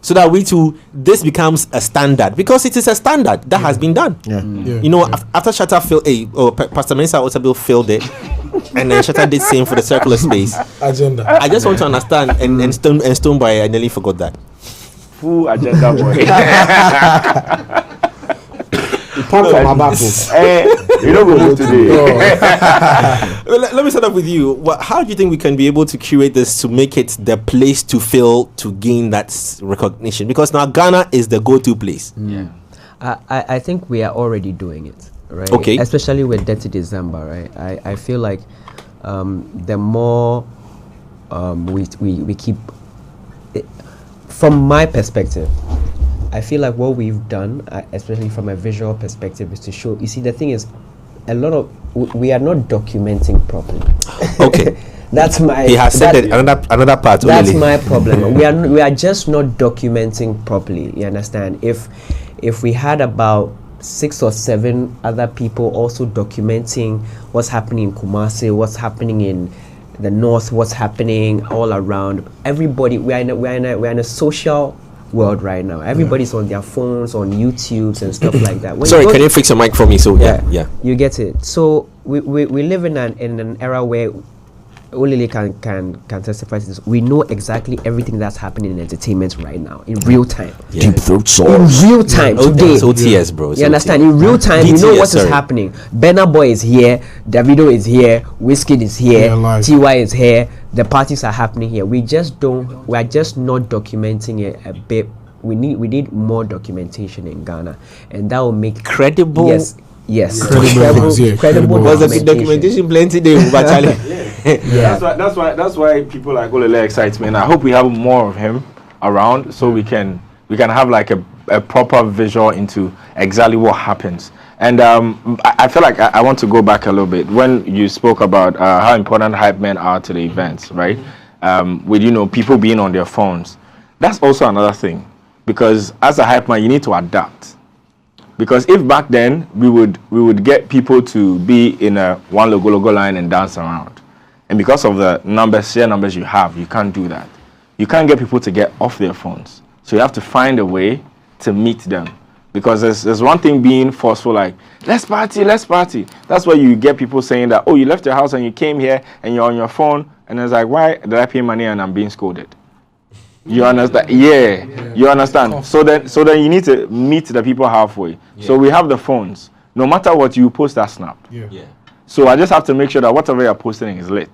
So that we too, this becomes a standard because it is a standard that has been done. You know, after Shatter filled Pastor Mensa Otabil filled it, and then Shatter did same for the circular space agenda. I just want to understand, and Stoneboy, I nearly forgot that. Full agenda boy. You don't go today. Let me start off with you. How do you think we can be able to curate this to make it the place to fill to gain that recognition? Because now Ghana is the go-to place. I think we are already doing it, right? Okay. Especially with Detty December, right? I feel like the more we keep it, from my perspective, I feel like what we've done, especially from a visual perspective, is to show. You see, the thing is, a lot of we are not documenting properly. Okay, that's my. He has said it. Another part. That's really my problem. we are just not documenting properly. You understand? If we had about 6 or 7 other people also documenting what's happening in Kumasi, what's happening in the north, what's happening all around. Everybody, we're in a social world right now. Everybody's on their phones, on YouTubes and stuff like that. Sorry, can you fix your mic for me? So yeah. You get it. So we live in an era where Olile can testify to this. We know exactly everything that's happening in entertainment right now in real time. Deep throat songs. In real time today. It's OTS, bro. You understand? In real time, you know what is happening. Burna Boy is here. Davido is here. Wizkid is here. TY is here. The parties are happening here. We are just not documenting it a bit. We need more documentation in Ghana, and that will make credible. Yes, credible. Because the documentation plenty there, That's why people like Olele excites me, and I hope we have more of him around, so we can have like a proper visual into exactly what happens. And I feel like I want to go back a little bit when you spoke about how important hype men are to the events, right? With people being on their phones. That's also another thing, because as a hype man, you need to adapt. Because if back then we would get people to be in a one logo line and dance around, and because of the sheer numbers you have, you can't do that. You can't get people to get off their phones. So you have to find a way to meet them. Because there's one thing being forceful, like, let's party. That's why you get people saying that, oh, you left your house and you came here and you're on your phone, and it's like, why did I pay money and I'm being scolded? You understand? Yeah. You understand? So then you need to meet the people halfway. Yeah. So we have the phones. No matter what you post, that snapped. Yeah. So I just have to make sure that whatever you're posting is lit.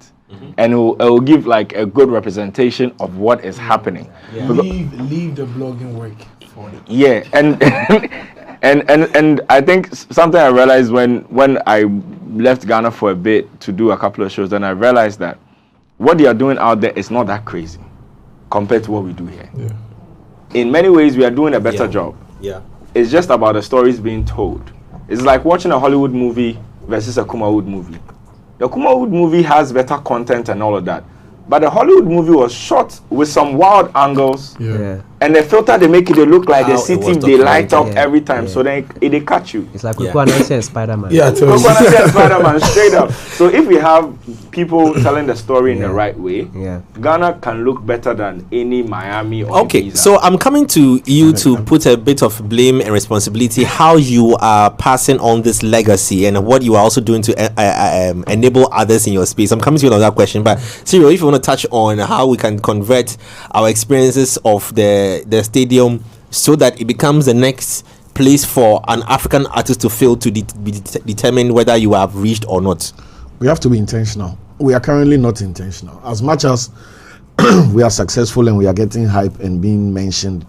And it will give like a good representation of what is happening. Yeah. Leave the blogging work for it. Yeah, and I think something I realized when I left Ghana for a bit to do a couple of shows, then I realized that what they are doing out there is not that crazy compared to what we do here. Yeah. In many ways, we are doing a better job. Yeah. It's just about the stories being told. It's like watching a Hollywood movie versus a Kumawood movie. The Kumawood movie has better content and all of that. But the Hollywood movie was shot with some wild angles. Yeah. And the filter they make it, they look like the city, they light up every time. So then they catch you. It's like Kojo Manuel and Spider-Man. Yeah, Kojo Manuel and Spider-Man, straight up. So if we have people telling the story in the right way, Ghana can look better than any Miami or Ibiza. So I'm coming to you to put a bit of blame and responsibility how you are passing on this legacy and what you are also doing to enable others in your space. I'm coming to you on that question, but Cyril, if you want to touch on how we can convert our experiences of the stadium so that it becomes the next place for an African artist to fail to determine whether you have reached or not. We have to be intentional. We are currently not intentional. As much as we are successful and we are getting hype and being mentioned,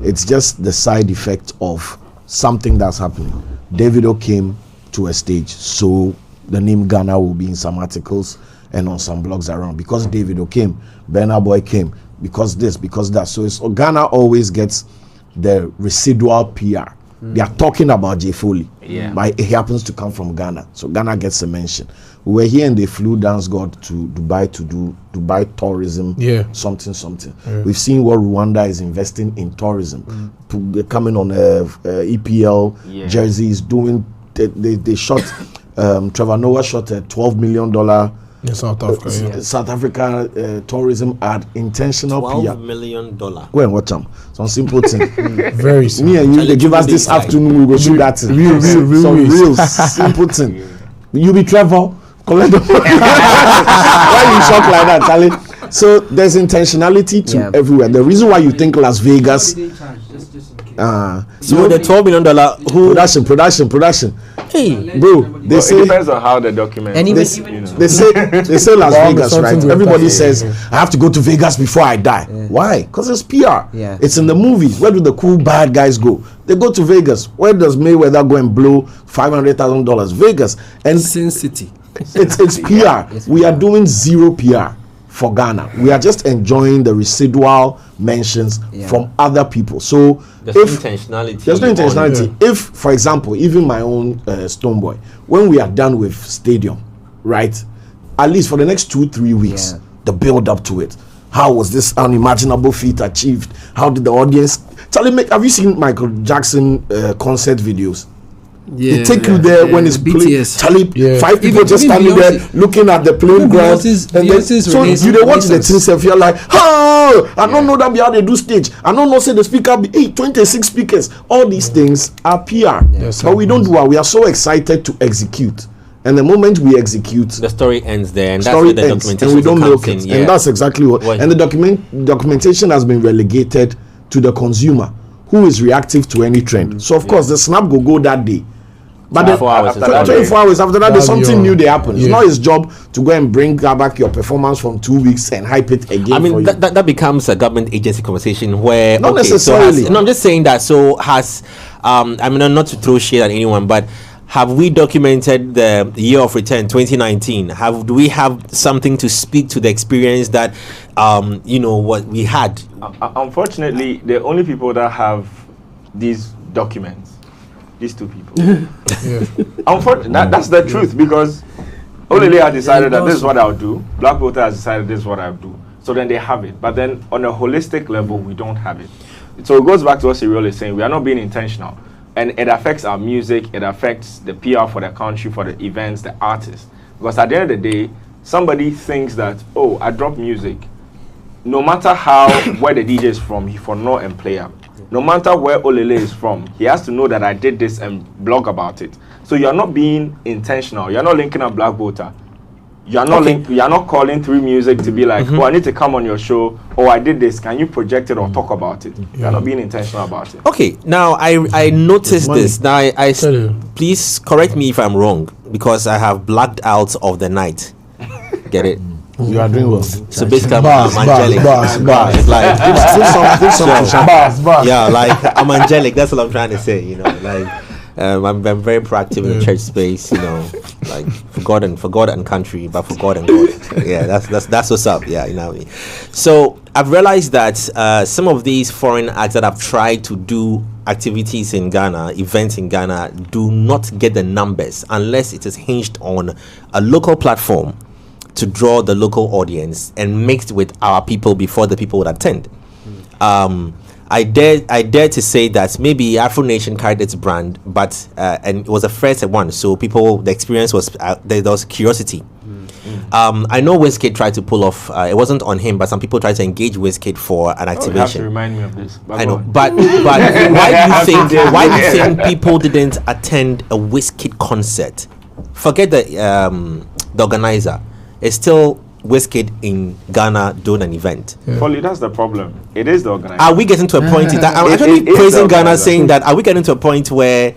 it's just the side effect of something that's happening. Davido came to a stage, so the name Ghana will be in some articles and on some blogs around. Because Davido came, Burna Boy came, because this, because that. So Ghana always gets the residual PR. They are talking about Jay Foley, but it happens to come from Ghana. So Ghana gets a mention. We were here and they flew Dance God to Dubai to do Dubai tourism, something. We've seen what Rwanda is investing in tourism. Coming on EPL jerseys, doing, they shot, Trevor Noah shot a $12 million South Africa tourism ad, intentional $12 million. Go and watch them. Some simple thing. Very simple. Me and you, they give us this afternoon, we go shoot that thing. Real simple thing. You be Trevor, collect the why you shock like that, Charlie? So there's intentionality to everywhere. The reason why you think Las Vegas, so the $12 million production. Hey, bro, they say it depends on how the document. And they say Las Vegas, right? Everybody says I have to go to Vegas before I die. Why? Because it's PR. It's in the movies. Where do the cool bad guys go? They go to Vegas. Where does Mayweather go and blow $500,000? Vegas. And Sin City. It's PR. We are doing zero PR for Ghana. We are just enjoying the residual mentions from other people. So there's no intentionality. If, for example, even my own Stoneboy, when we are done with stadium, right, at least for the next 2-3 weeks, the build up to it. How was this unimaginable feat achieved? How did the audience? Charlie, have you seen Michael Jackson concert videos? They take you there when it's playing. Charlie, 5 people just standing there looking at the playing ground. So you they watch the things and you're like, oh, I don't know that be how they do stage. I don't know say the speaker be 26 speakers. All these things are PR. But we don't do it. We are so excited to execute. And the moment we execute, the story ends there, and that's where the documentation and we don't milk it. Yeah. And that's exactly what. And the documentation has been relegated to the consumer, who is reactive to any trend. So of course the snap will go that day. But 24 hours after that, there's something new that happens. It's not his job to go and bring back your performance from 2 weeks and hype it again. I mean, that becomes a government agency conversation where not necessarily. I'm just saying that. So has I mean, not to throw shade at anyone, but have we documented the year of return 2019? Do we have something to speak to the experience that what we had? Unfortunately, the only people that have these documents, these two people. Unfortunately, that's the truth, because Olele has decided that this is what I'll do. Blac Volta has decided this is what I'll do. So then they have it. But then on a holistic level, we don't have it. So it goes back to what Cyril is saying. We are not being intentional. And it affects our music. It affects the PR for the country, for the events, the artists. Because at the end of the day, somebody thinks that, oh, I drop music. No matter where the DJ is from, he for no and play up. No matter where Olele is from, he has to know that I did this and blog about it. So you're not being intentional. You're not linking up Blac Volta. You're not calling through music to be like, oh, I need to come on your show. Oh, I did this. Can you project it or talk about it? You're not being intentional about it. Okay. Now I noticed this. Now I please correct me if I'm wrong, because I have blacked out of the night. Get it? You are doing well. So basically, I'm angelic. It's like yeah, like I'm angelic. That's what I'm trying to say. Like I'm very proactive in the church space. Like for God and country, but for God and God. Yeah, that's what's up. Yeah, you know what I mean. So I've realized that some of these foreign acts that have tried to do activities in Ghana, events in Ghana, do not get the numbers unless it is hinged on a local platform to draw the local audience and mixed with our people before the people would attend. I dare to say that maybe Afro Nation carried its brand, but and it was the first one, so the experience was there was curiosity. I know Wizkid tried to pull off. It wasn't on him, but some people tried to engage Wizkid for an activation. You have to remind me of this. I know, but why do you think people didn't attend a Wizkid concert? Forget the organizer. It's still Wizkid in Ghana doing an event. Folly, that's the problem. It is the organizer. Are we getting to a point that I'm actually praising Ghana, saying that are we getting to a point where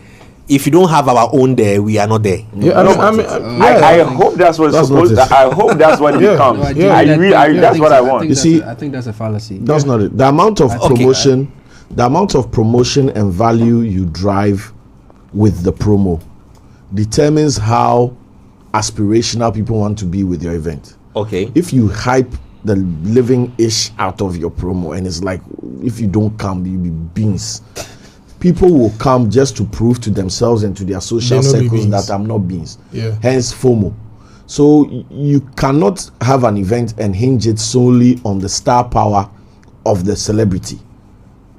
if you don't have our own there, we are not there? I hope that's what it's supposed to. I hope that's what it becomes. That's what I want. You see, I think that's a fallacy. That's not it. The amount of promotion, the amount of promotion and value you drive with the promo determines how aspirational people want to be with your event. Okay. If you hype the living ish out of your promo and it's like, if you don't come, you be beans. People will come just to prove to themselves and to their social circles that I'm not beans. Hence FOMO. So you cannot have an event and hinge it solely on the star power of the celebrity,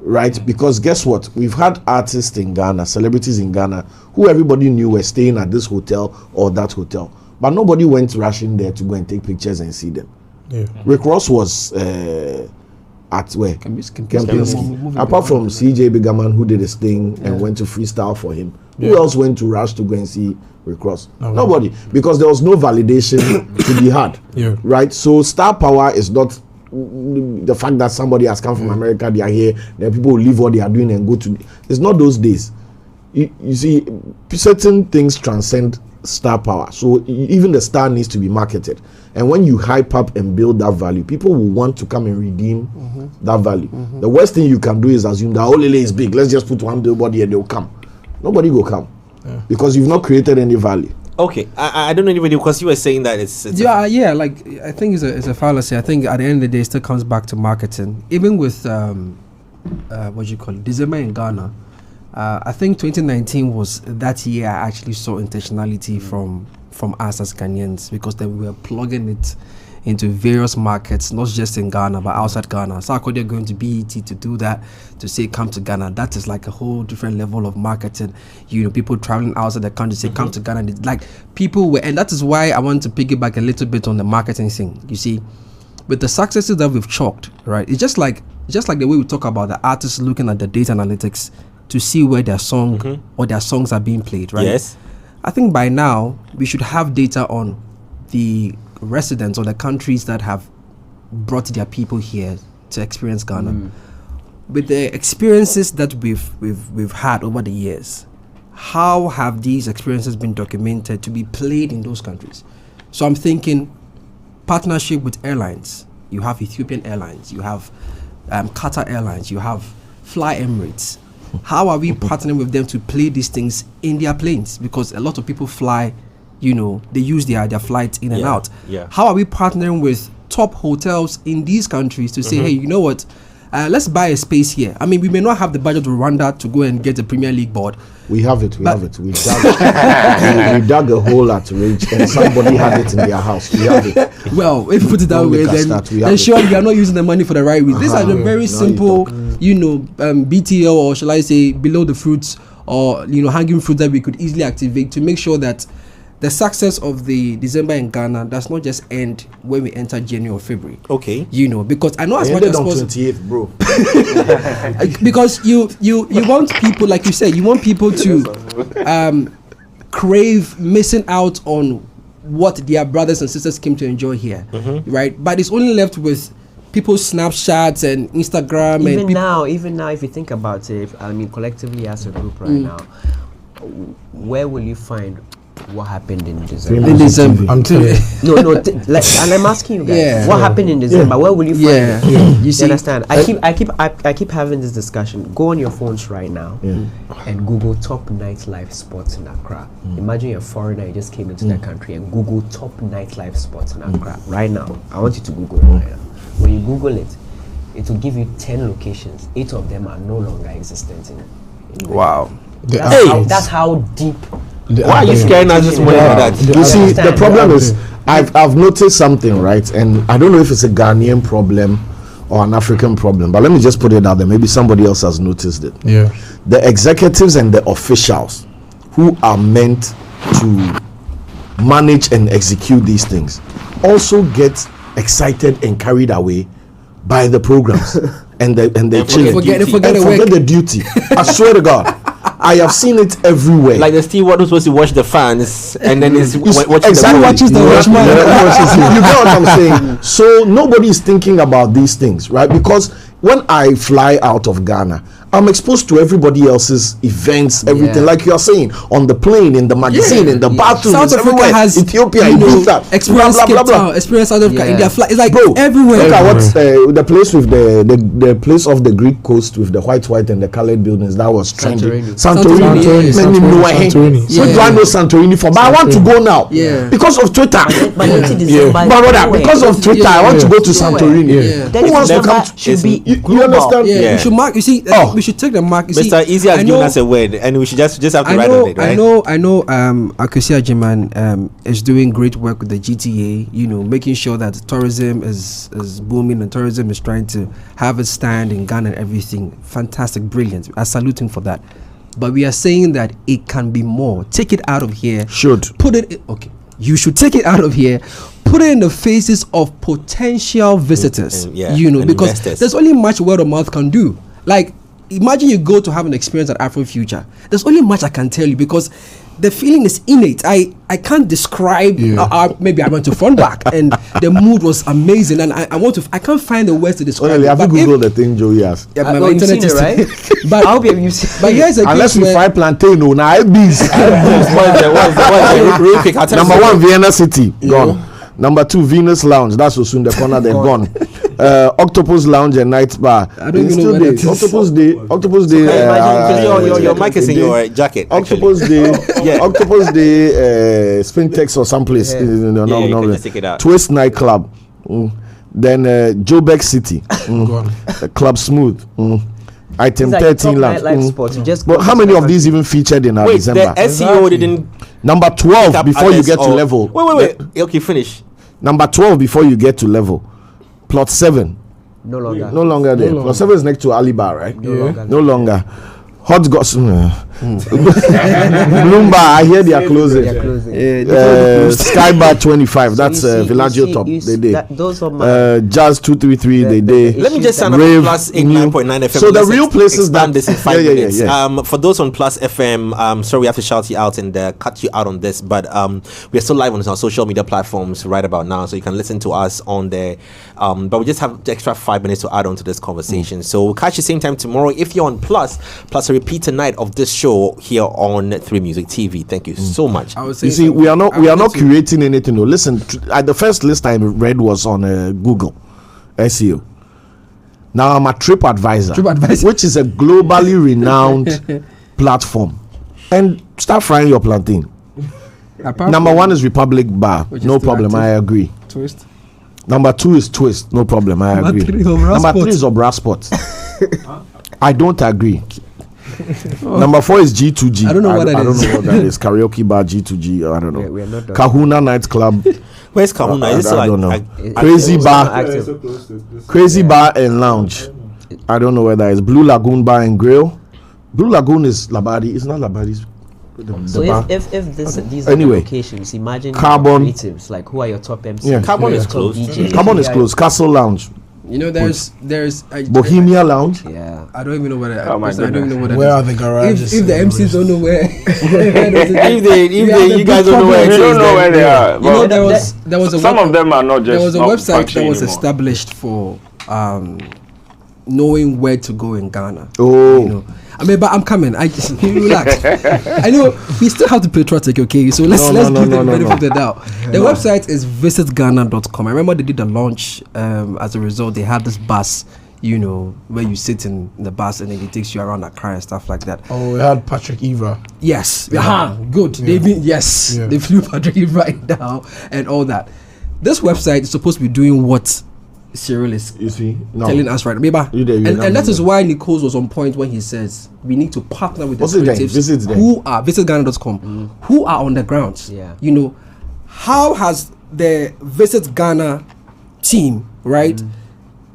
right? Because guess what? We've had artists in Ghana, celebrities in Ghana, who everybody knew were staying at this hotel or that hotel, but nobody went rushing there to go and take pictures and see them. Rick Ross was at where? Kempinski. Apart from CJ Bigaman, who did his thing and went to freestyle for him. Who else went to rush to go and see Rick Ross? Nobody, because there was no validation to be had. Right? So star power is not the fact that somebody has come from America, they are here, then people will leave what they are doing and go to. It's not those days. You see, certain things transcend star power. So even the star needs to be marketed. And when you hype up and build that value, people will want to come and redeem that value. The worst thing you can do is assume that Olele is big. Let's just put one billboard here, they'll come. Nobody will come because you've not created any value. Okay, I don't know anybody, because you were saying that it's like I think it's a fallacy. I think at the end of the day, it still comes back to marketing. Even with what you call it, December in Ghana. I think 2019 was that year I actually saw intentionality from us as Ghanaians, because then we were plugging it into various markets, not just in Ghana but outside Ghana. So they're going to BET to do that, to say come to Ghana. That is like a whole different level of marketing. You know, people traveling outside the country say come to Ghana. It's like people were, and that is why I want to piggyback a little bit on the marketing thing. You see, with the successes that we've chalked, right? It's just like the way we talk about the artists looking at the data analytics to see where their song or their songs are being played, right? Yes. I think by now we should have data on the residents or the countries that have brought their people here to experience Ghana. With the experiences that we've had over the years, how have these experiences been documented to be played in those countries? So I'm thinking partnership with airlines. You have Ethiopian Airlines, you have Qatar Airlines, you have Fly Emirates. How are we partnering with them to play these things in their planes? Because a lot of people fly, you know, they use their flights in and out. How are we partnering with top hotels in these countries to say, hey, you know what, let's buy a space here? I mean, we may not have the budget of Rwanda to go and get a Premier League board. We have it. We dug, we dug a hole at Ridge and somebody had it in their house. We have it. Well, if you put it that way, then surely you are not using the money for the right reason. These are the very simple, you know, BTL, or shall I say below the fruits, or, you know, hanging fruit that we could easily activate to make sure that the success of the December in Ghana does not just end when we enter January or February. Okay. You know, because I know as much as possible. 28th, bro. Because you want people, like you said, you want people to crave missing out on what their brothers and sisters came to enjoy here, right? But it's only left with people's Snapchats and Instagram. Even now, if you think about it, I mean, collectively as a group right now, where will you find what happened in December? I'm telling you. And I'm asking you guys, what happened in December? Where will you find it? You understand? I keep having this discussion. Go on your phones right now and Google top nightlife spots in Accra. Imagine you're a foreigner, you just came into the country, and Google top nightlife spots in Accra right now. I want you to Google it right now. When you Google it, it will give you 10 locations. 8 of them are no longer existent in Wow. That's how deep. Why are you scaring us this morning like that? You see, the problem is, I've noticed something, right? And I don't know if it's a Ghanaian problem or an African problem, but let me just put it out there. Maybe somebody else has noticed it. Yeah. The executives and the officials who are meant to manage and execute these things also get excited and carried away by the programs and they forget the duty. I swear to God, I have seen it everywhere. Like the steward who's supposed to watch the fans and then is watching exactly watches the watchman. You get what I'm saying? So nobody is thinking about these things, right? Because when I fly out of Ghana, I'm exposed to everybody else's events, everything, like you are saying, on the plane, in the magazine, in the bathroom. South Africa has Ethiopia, experience Cape Town, experience South Africa, India. It's like everywhere. Look at what's the place with the place of the Greek coast with the white and the colored buildings that was trending. Santorini. So do I know Santorini for? But I want to go now. Because of Twitter. Because of Twitter, I want to go to Santorini. Who wants to come? You understand? You should mark. You see, we should take the mark. Mr. Easy has given us a word, and we should just have to write on it, right? I know. Akosi Ajiman is doing great work with the GTA. You know, making sure that tourism is booming and tourism is trying to have a stand in Ghana and everything. Fantastic, brilliant. I salute him for that. But we are saying that it can be more. Take it out of here. Put it. Okay, you should take it out of here. Put it in the faces of potential visitors. You know, because investors. There's only much word of mouth can do. Like, imagine you go to have an experience at Afro Future. There's only much I can tell you because the feeling is innate. I can't describe. Maybe I went to front back and the mood was amazing, and I can't find the words to describe. Have you googled the thing Joey has? Yeah, my internet is right. But I hope you seen it. But here's a unless we fry plantain, no, now bees. Real quick, number 1, Vienna City, gone. Number 2, Venus Lounge. That's also in the corner. They're gone. Octopus Lounge and Night Bar. I don't even know what that is. Octopus Day. Your mic is in your jacket. Octopus Day. Octopus Day. Spintex or someplace. No. Take it out. Twist Nightclub. Then Joburg City. Club Smooth. Item like 13 Lounge. But how many of these even featured in our December? The SEO didn't. Number 12 before you get to level. Wait. Okay, finish. Number 12 before you get to level. Plot 7. No longer there. Plot 7 is next to Alibar, right? No longer. Hot Gossip. Bloomba, I hear they are closing. Sky Bar 25. That's Villaggio Top. They did. Those are Jazz 233. They did. Let me just sign up for Plus 89.9 FM. So the real places that this in 5 minutes. For those on Plus FM, sorry we have to shout you out and cut you out on this, but we are still live on our social media platforms right about now, so you can listen to us on there. But we just have the extra 5 minutes to add on to this conversation. So we'll catch you same time tomorrow if you're on Plus a repeat tonight of this show here on 3 Music TV. Thank you so much. You see, we are not curating anything. No. Listen, the first list I read was on Google SEO. Now I'm a TripAdvisor, which is a globally renowned platform. And start frying your plantain. Number 1 is Republic Bar. No problem, I agree. Twist. Number 2 is Twist. No problem, I agree. Number 3 is Obraspot. I don't agree. Number 4 is G2G. I don't know what that is. I don't know what that is. Karaoke bar G2G. I don't know. We are not Kahuna Nightclub. Where's Kahuna? I don't know. Crazy Bar and Lounge. I don't know where that is. Blue Lagoon Bar and Grill. Blue Lagoon is Labadi. It's not Labadi's. So if these are the locations, imagine Carbon creatives, like who are your top MCs? Yeah. Carbon is closed. DJs. Carbon is closed. Castle Lounge. You know, there's Bohemia Lounge. Yeah. I don't even know what that. Oh my I don't even know what that Where is. are the garages? If the MCs don't know where, you guys don't know where it is, they don't know where they are. You know, there was a some of them are not just. There was a website that was anymore. established for knowing where to go in Ghana. Oh. You know. I mean, but I'm coming. I just relax. I know we still have to patriotic, okay? So let's give the benefit of the doubt. The website is visitghana.com. I remember they did a launch. As a result, they had this bus, you know, where you sit in the bus and then it takes you around Accra and stuff like that. Oh, we had Patrick Eva. Yes. Good. Yeah. They flew Patrick Eva down and all that. This website is supposed to be doing what Cyril is telling us right now. And that is why Nichols was on point when he says we need to partner with the creatives who are visitghana.com, who are on the ground. Yeah. You know, how has the Visit Ghana team, right,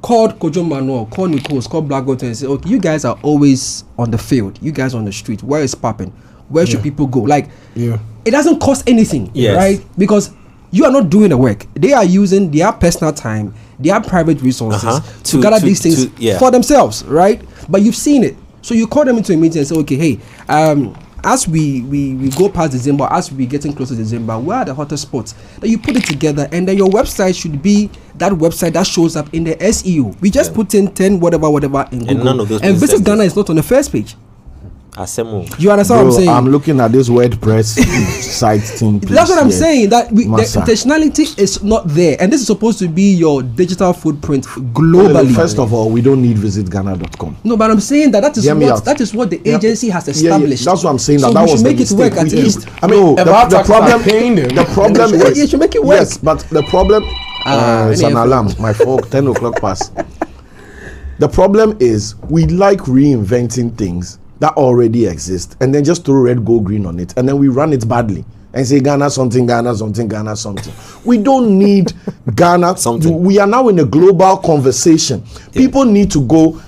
called Kojo Manuel, called Nichols, called Blac Volta and said, okay, you guys are always on the field. You guys are on the street. Where is popping? Where should people go? Like, it doesn't cost anything, right? Because you are not doing the work. They are using their personal time, their private resources to gather these things for themselves, right? But you've seen it. So you call them into a meeting and say, okay, hey, as we go past December, as we getting close to December, where are the hottest spots? Then you put it together, and then your website should be that website that shows up in the SEO. We just put in 10 whatever in Google, and none of those Visit Ghana is not on the first page. Asemu. You understand what I'm saying? I'm looking at this WordPress site thing. That's what I'm saying. That the intentionality is not there, and this is supposed to be your digital footprint globally. Well, first of all, we don't need visitghana.com. No, but I'm saying that is what the agency has established. That's what I'm saying. So that we was should make it work at least. I mean, the problem is you should make it work. Yes, but the problem it's an alarm. My phone 10 o'clock past. The problem is we like reinventing things that already exist, and then just throw red, gold, green on it, and then we run it badly and say Ghana something, Ghana something, Ghana something. We don't need Ghana something. We are now in a global conversation. People need to go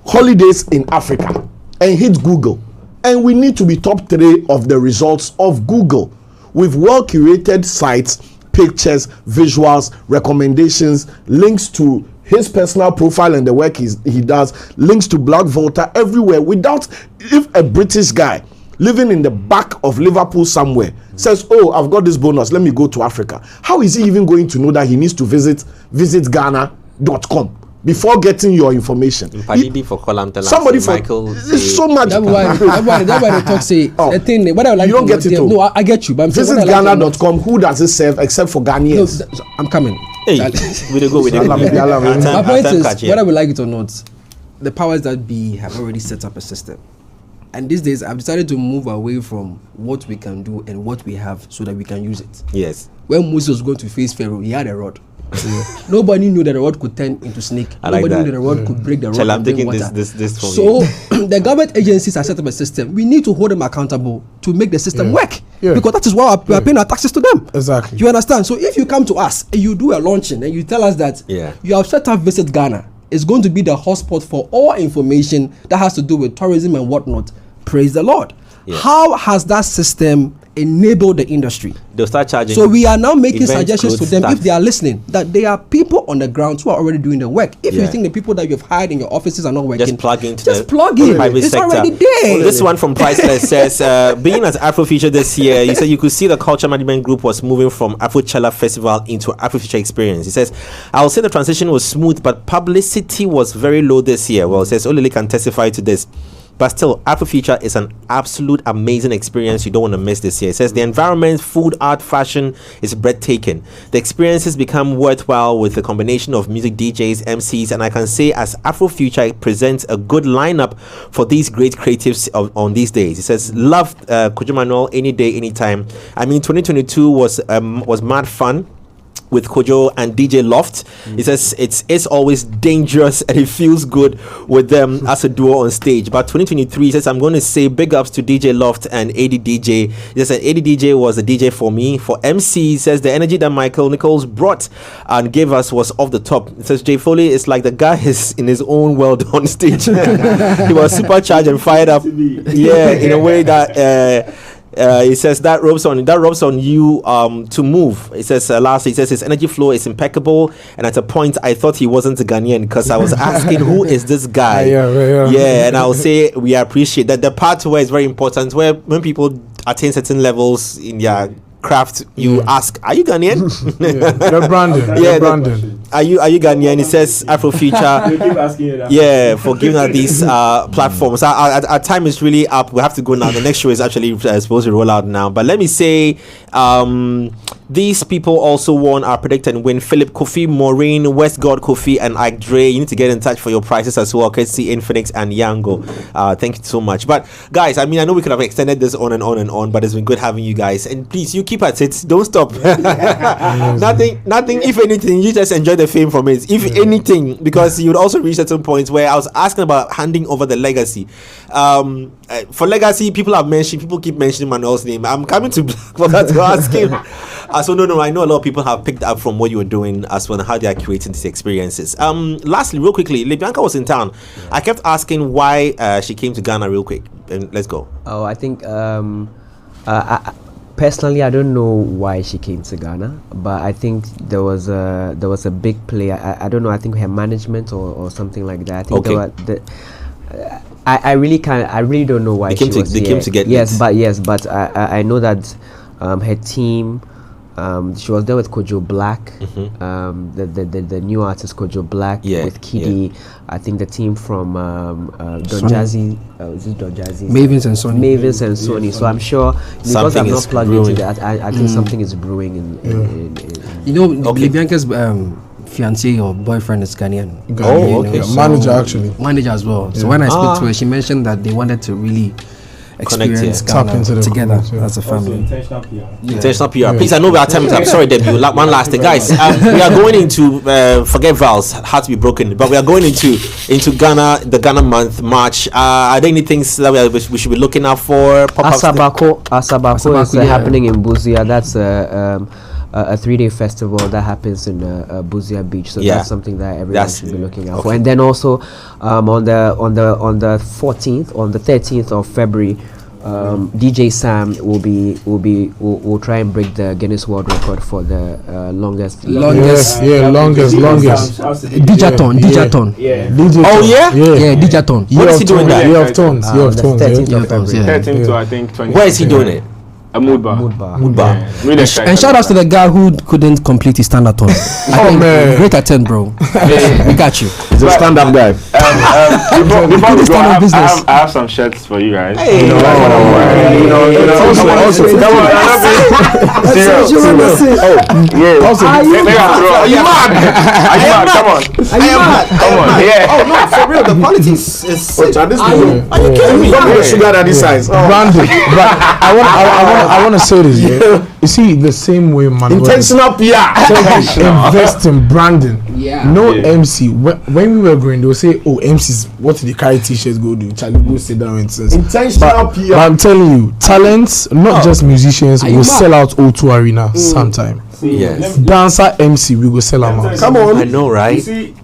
holidays in Africa and hit Google, and we need to be top 3 of the results of Google with well curated sites, pictures, visuals, recommendations, links to his personal profile and the work he does, links to Blac Volta everywhere. Without, if a British guy living in the back of Liverpool somewhere says, oh, I've got this bonus, let me go to Africa, how is he even going to know that he needs to visit Ghana.com before getting your information? Somebody for Michael, it's so much. That's why they talk say the thing. What I like, you don't get it. No, I get you. But visit Ghana.com. Who does it serve except for Ghanaians? No, I'm coming. Hey, we go. My point is, whether we like it or not, the powers that be have already set up a system. And these days, I've decided to move away from what we can do and what we have so that we can use it. Yes. When Moses was going to face Pharaoh, he had a rod. Nobody knew that the rod could turn into snake. Nobody knew that the rod could break the rod. I'm taking this from so the government agencies have set up a system. We need to hold them accountable to make the system work. Because that is why we are paying our taxes to them. Exactly. You understand? So if you come to us and you do a launching and you tell us that you have set up Visit Ghana, it's going to be the hotspot for all information that has to do with tourism and whatnot. Praise the Lord. How has that system enabled the industry? They'll start charging. So we are now making suggestions to them, if they are listening, that there are people on the ground who are already doing the work. If you think the people that you've hired in your offices are not working, just plug in. It's already there. This one from Priceless says, being at Afro Future this year, you said you could see the culture management group was moving from Afrochella Festival into Afro Future Experience. He says, I will say the transition was smooth, but publicity was very low this year. Well, it says Olele can testify to this. But still, Afro Future is an absolute amazing experience you don't want to miss this year. It says the environment, food, art, fashion is breathtaking. The experiences become worthwhile with the combination of music DJs, MCs, and I can say as Afro Future presents a good lineup for these great creatives on these days. It says, love Kojo Manuel any day, anytime. I mean, 2022 was mad fun with Kojo and DJ Loft. He says it's always dangerous and it feels good with them as a duo on stage. But 2023, he says, I'm going to say big ups to DJ Loft and AD DJ. He says AD DJ was a DJ for me. For MC, he says the energy that Michael Nichols brought and gave us was off the top. He says Jay Foley is like the guy is in his own world on stage. He was supercharged and fired up. Yeah, in a way that he says that rubs on you to move. It says lastly, he says his energy flow is impeccable, and at a point I thought he wasn't a Ghanaian because I was asking who is this guy. Yeah, and I'll say we appreciate that. The part where it's very important, where when people attain certain levels in their craft, you ask, are you Ghanaian? They're branded. Are you Ghanaian? It says Afro Future. Keep asking you that. Yeah, for giving us these platforms. Our time is really up. We have to go now. The next show is actually supposed to roll out now. But let me say, these people also won our predict and win. Philip Kofi, Maureen, Westgod Kofi, and Ike Dre. You need to get in touch for your prices as well. Courtesy Infinix and Yango. Thank you so much. But guys, I mean, I know we could have extended this on and on and on, but it's been good having you guys. And please, you keep at it. Don't stop. Nothing. If anything, you just enjoy the fame from it. If anything, because you would also reach certain points where I was asking about handing over the legacy. For legacy, people keep mentioning Manuel's name. I'm coming to Blac Volta to ask him So no, I know a lot of people have picked up from what you were doing as well and how they are creating these experiences. Lastly, real quickly, Lebianca was in town. I kept asking why she came to Ghana real quick. And let's go. Oh, I think personally, I don't know why she came to Ghana, but I think there was a big play. I don't know. I think her management or something like that. I think I really don't know why they came to get but I know that her team. She was there with Kojo Blac, the new artist Kojo Blac, with Kiddy. I think the team from Don Jazzy, is it Don Jazzy? Mavins and Sony. So I'm sure, because I'm not plugged into that, I think something is brewing in Lebianca's fiancé or boyfriend is Ghanaian. Manager as well. So when I spoke to her, she mentioned that they wanted to really experience Ghana together as a family. Intentional PR. Please, I know we are time. I'm sorry, Debbie. One last thing, guys. We are going into forget vows, had to be broken, but we are going into Ghana, the Ghana month, March. Are there any things that we should be looking out for? Asabako is happening in Busia. That's a 3-day festival that happens in Busia Beach, so that's something that everyone should be looking out for. And then also on the 14th, on the 13th of February, DJ Sam will try and break the Guinness World Record for the longest. Dijaton. Dijaton. What is he doing that? Year of Tones. 13th of February. 13th to I think 20. Where is he doing it? Mudba. Really and shout out to the guy who couldn't complete his stand-up on. Man, great at 10, bro. We got you. He's a stand-up guy. Before we go, I have some shirts for you guys. Hey. Serious. Are you mad? Come on. Yeah. Oh no, for real. The quality is sick. Are you kidding me? What sugar at this size? Brandon. I want to say this. Yeah? You see, the same way, man. Intentional PR. Invest in branding. No MC. When we were growing, they would say, "Oh, MCs, what do they carry T-shirts go do? Charlie, go sit down and sense." Intentional PR. But I'm telling you, talents, not just musicians, will sell out O2 Arena sometime. Yes. Dancer MC, we will sell out. Come on. I know, right? You see,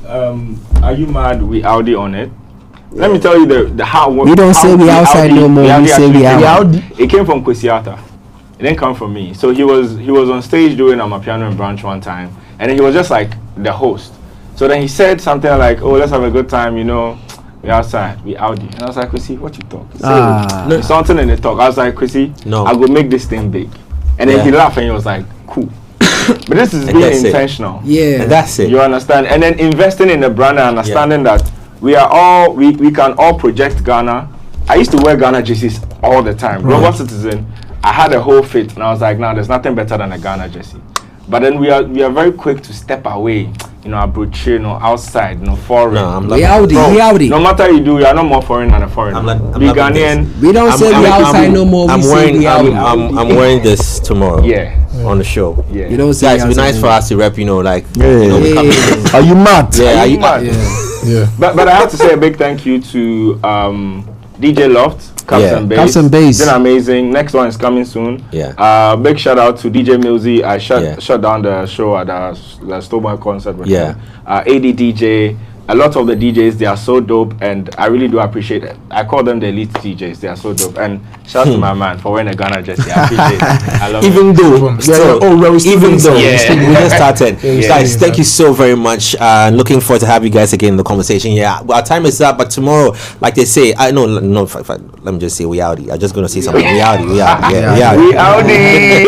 Are You Mad? We Audi on it. Let me tell you the how. We don't say we outside no more. We say we out. It came from Kwesiata. It didn't come from me. So he was on stage doing Amapiano and Branch one time, and then he was just like the host. So then he said something like, "Oh, let's have a good time, we outside, we Audi." And I was like, "Kwesi, what you talk?" Something in the talk. I was like, "Kwesi, no, I go make this thing big." And then he laughed and he was like, "Cool." But this is being intentional. Yeah, and that's it. You understand? And then investing in the brand and understanding that we can all project Ghana. I used to wear Ghana jerseys all the time. Global citizen. I had a whole fit, and I was like, "No, there's nothing better than a Ghana jersey." But then we are very quick to step away, abroad, outside, foreign. No, reality. No matter you do, you are not more foreign than a foreigner. Be Ghanaian. We don't say we outside no more. I'm wearing this tomorrow. On the show. Yeah. You don't say. Guys, it'd be nice for us to rep. Are you mad? Yeah. Are you mad? Yeah. But I have to say a big thank you to DJ Loft. Caps and Bass. It's been amazing. Next one is coming soon. Yeah. Big shout out to DJ Milsey. I shut down the show at the Stowboy concert with him. AD DJ. A lot of the DJs, they are so dope, and I really do appreciate it. I call them the elite DJs. They are so dope. And shout out to my man for wearing a Ghana jersey. I appreciate it. I love even it. Though we just started. Guys, thank you so very much. Looking forward to have you guys again in the conversation. Our time is up, but tomorrow, like they say, let me just say we outie. I'm just gonna say something. We outie. We outie.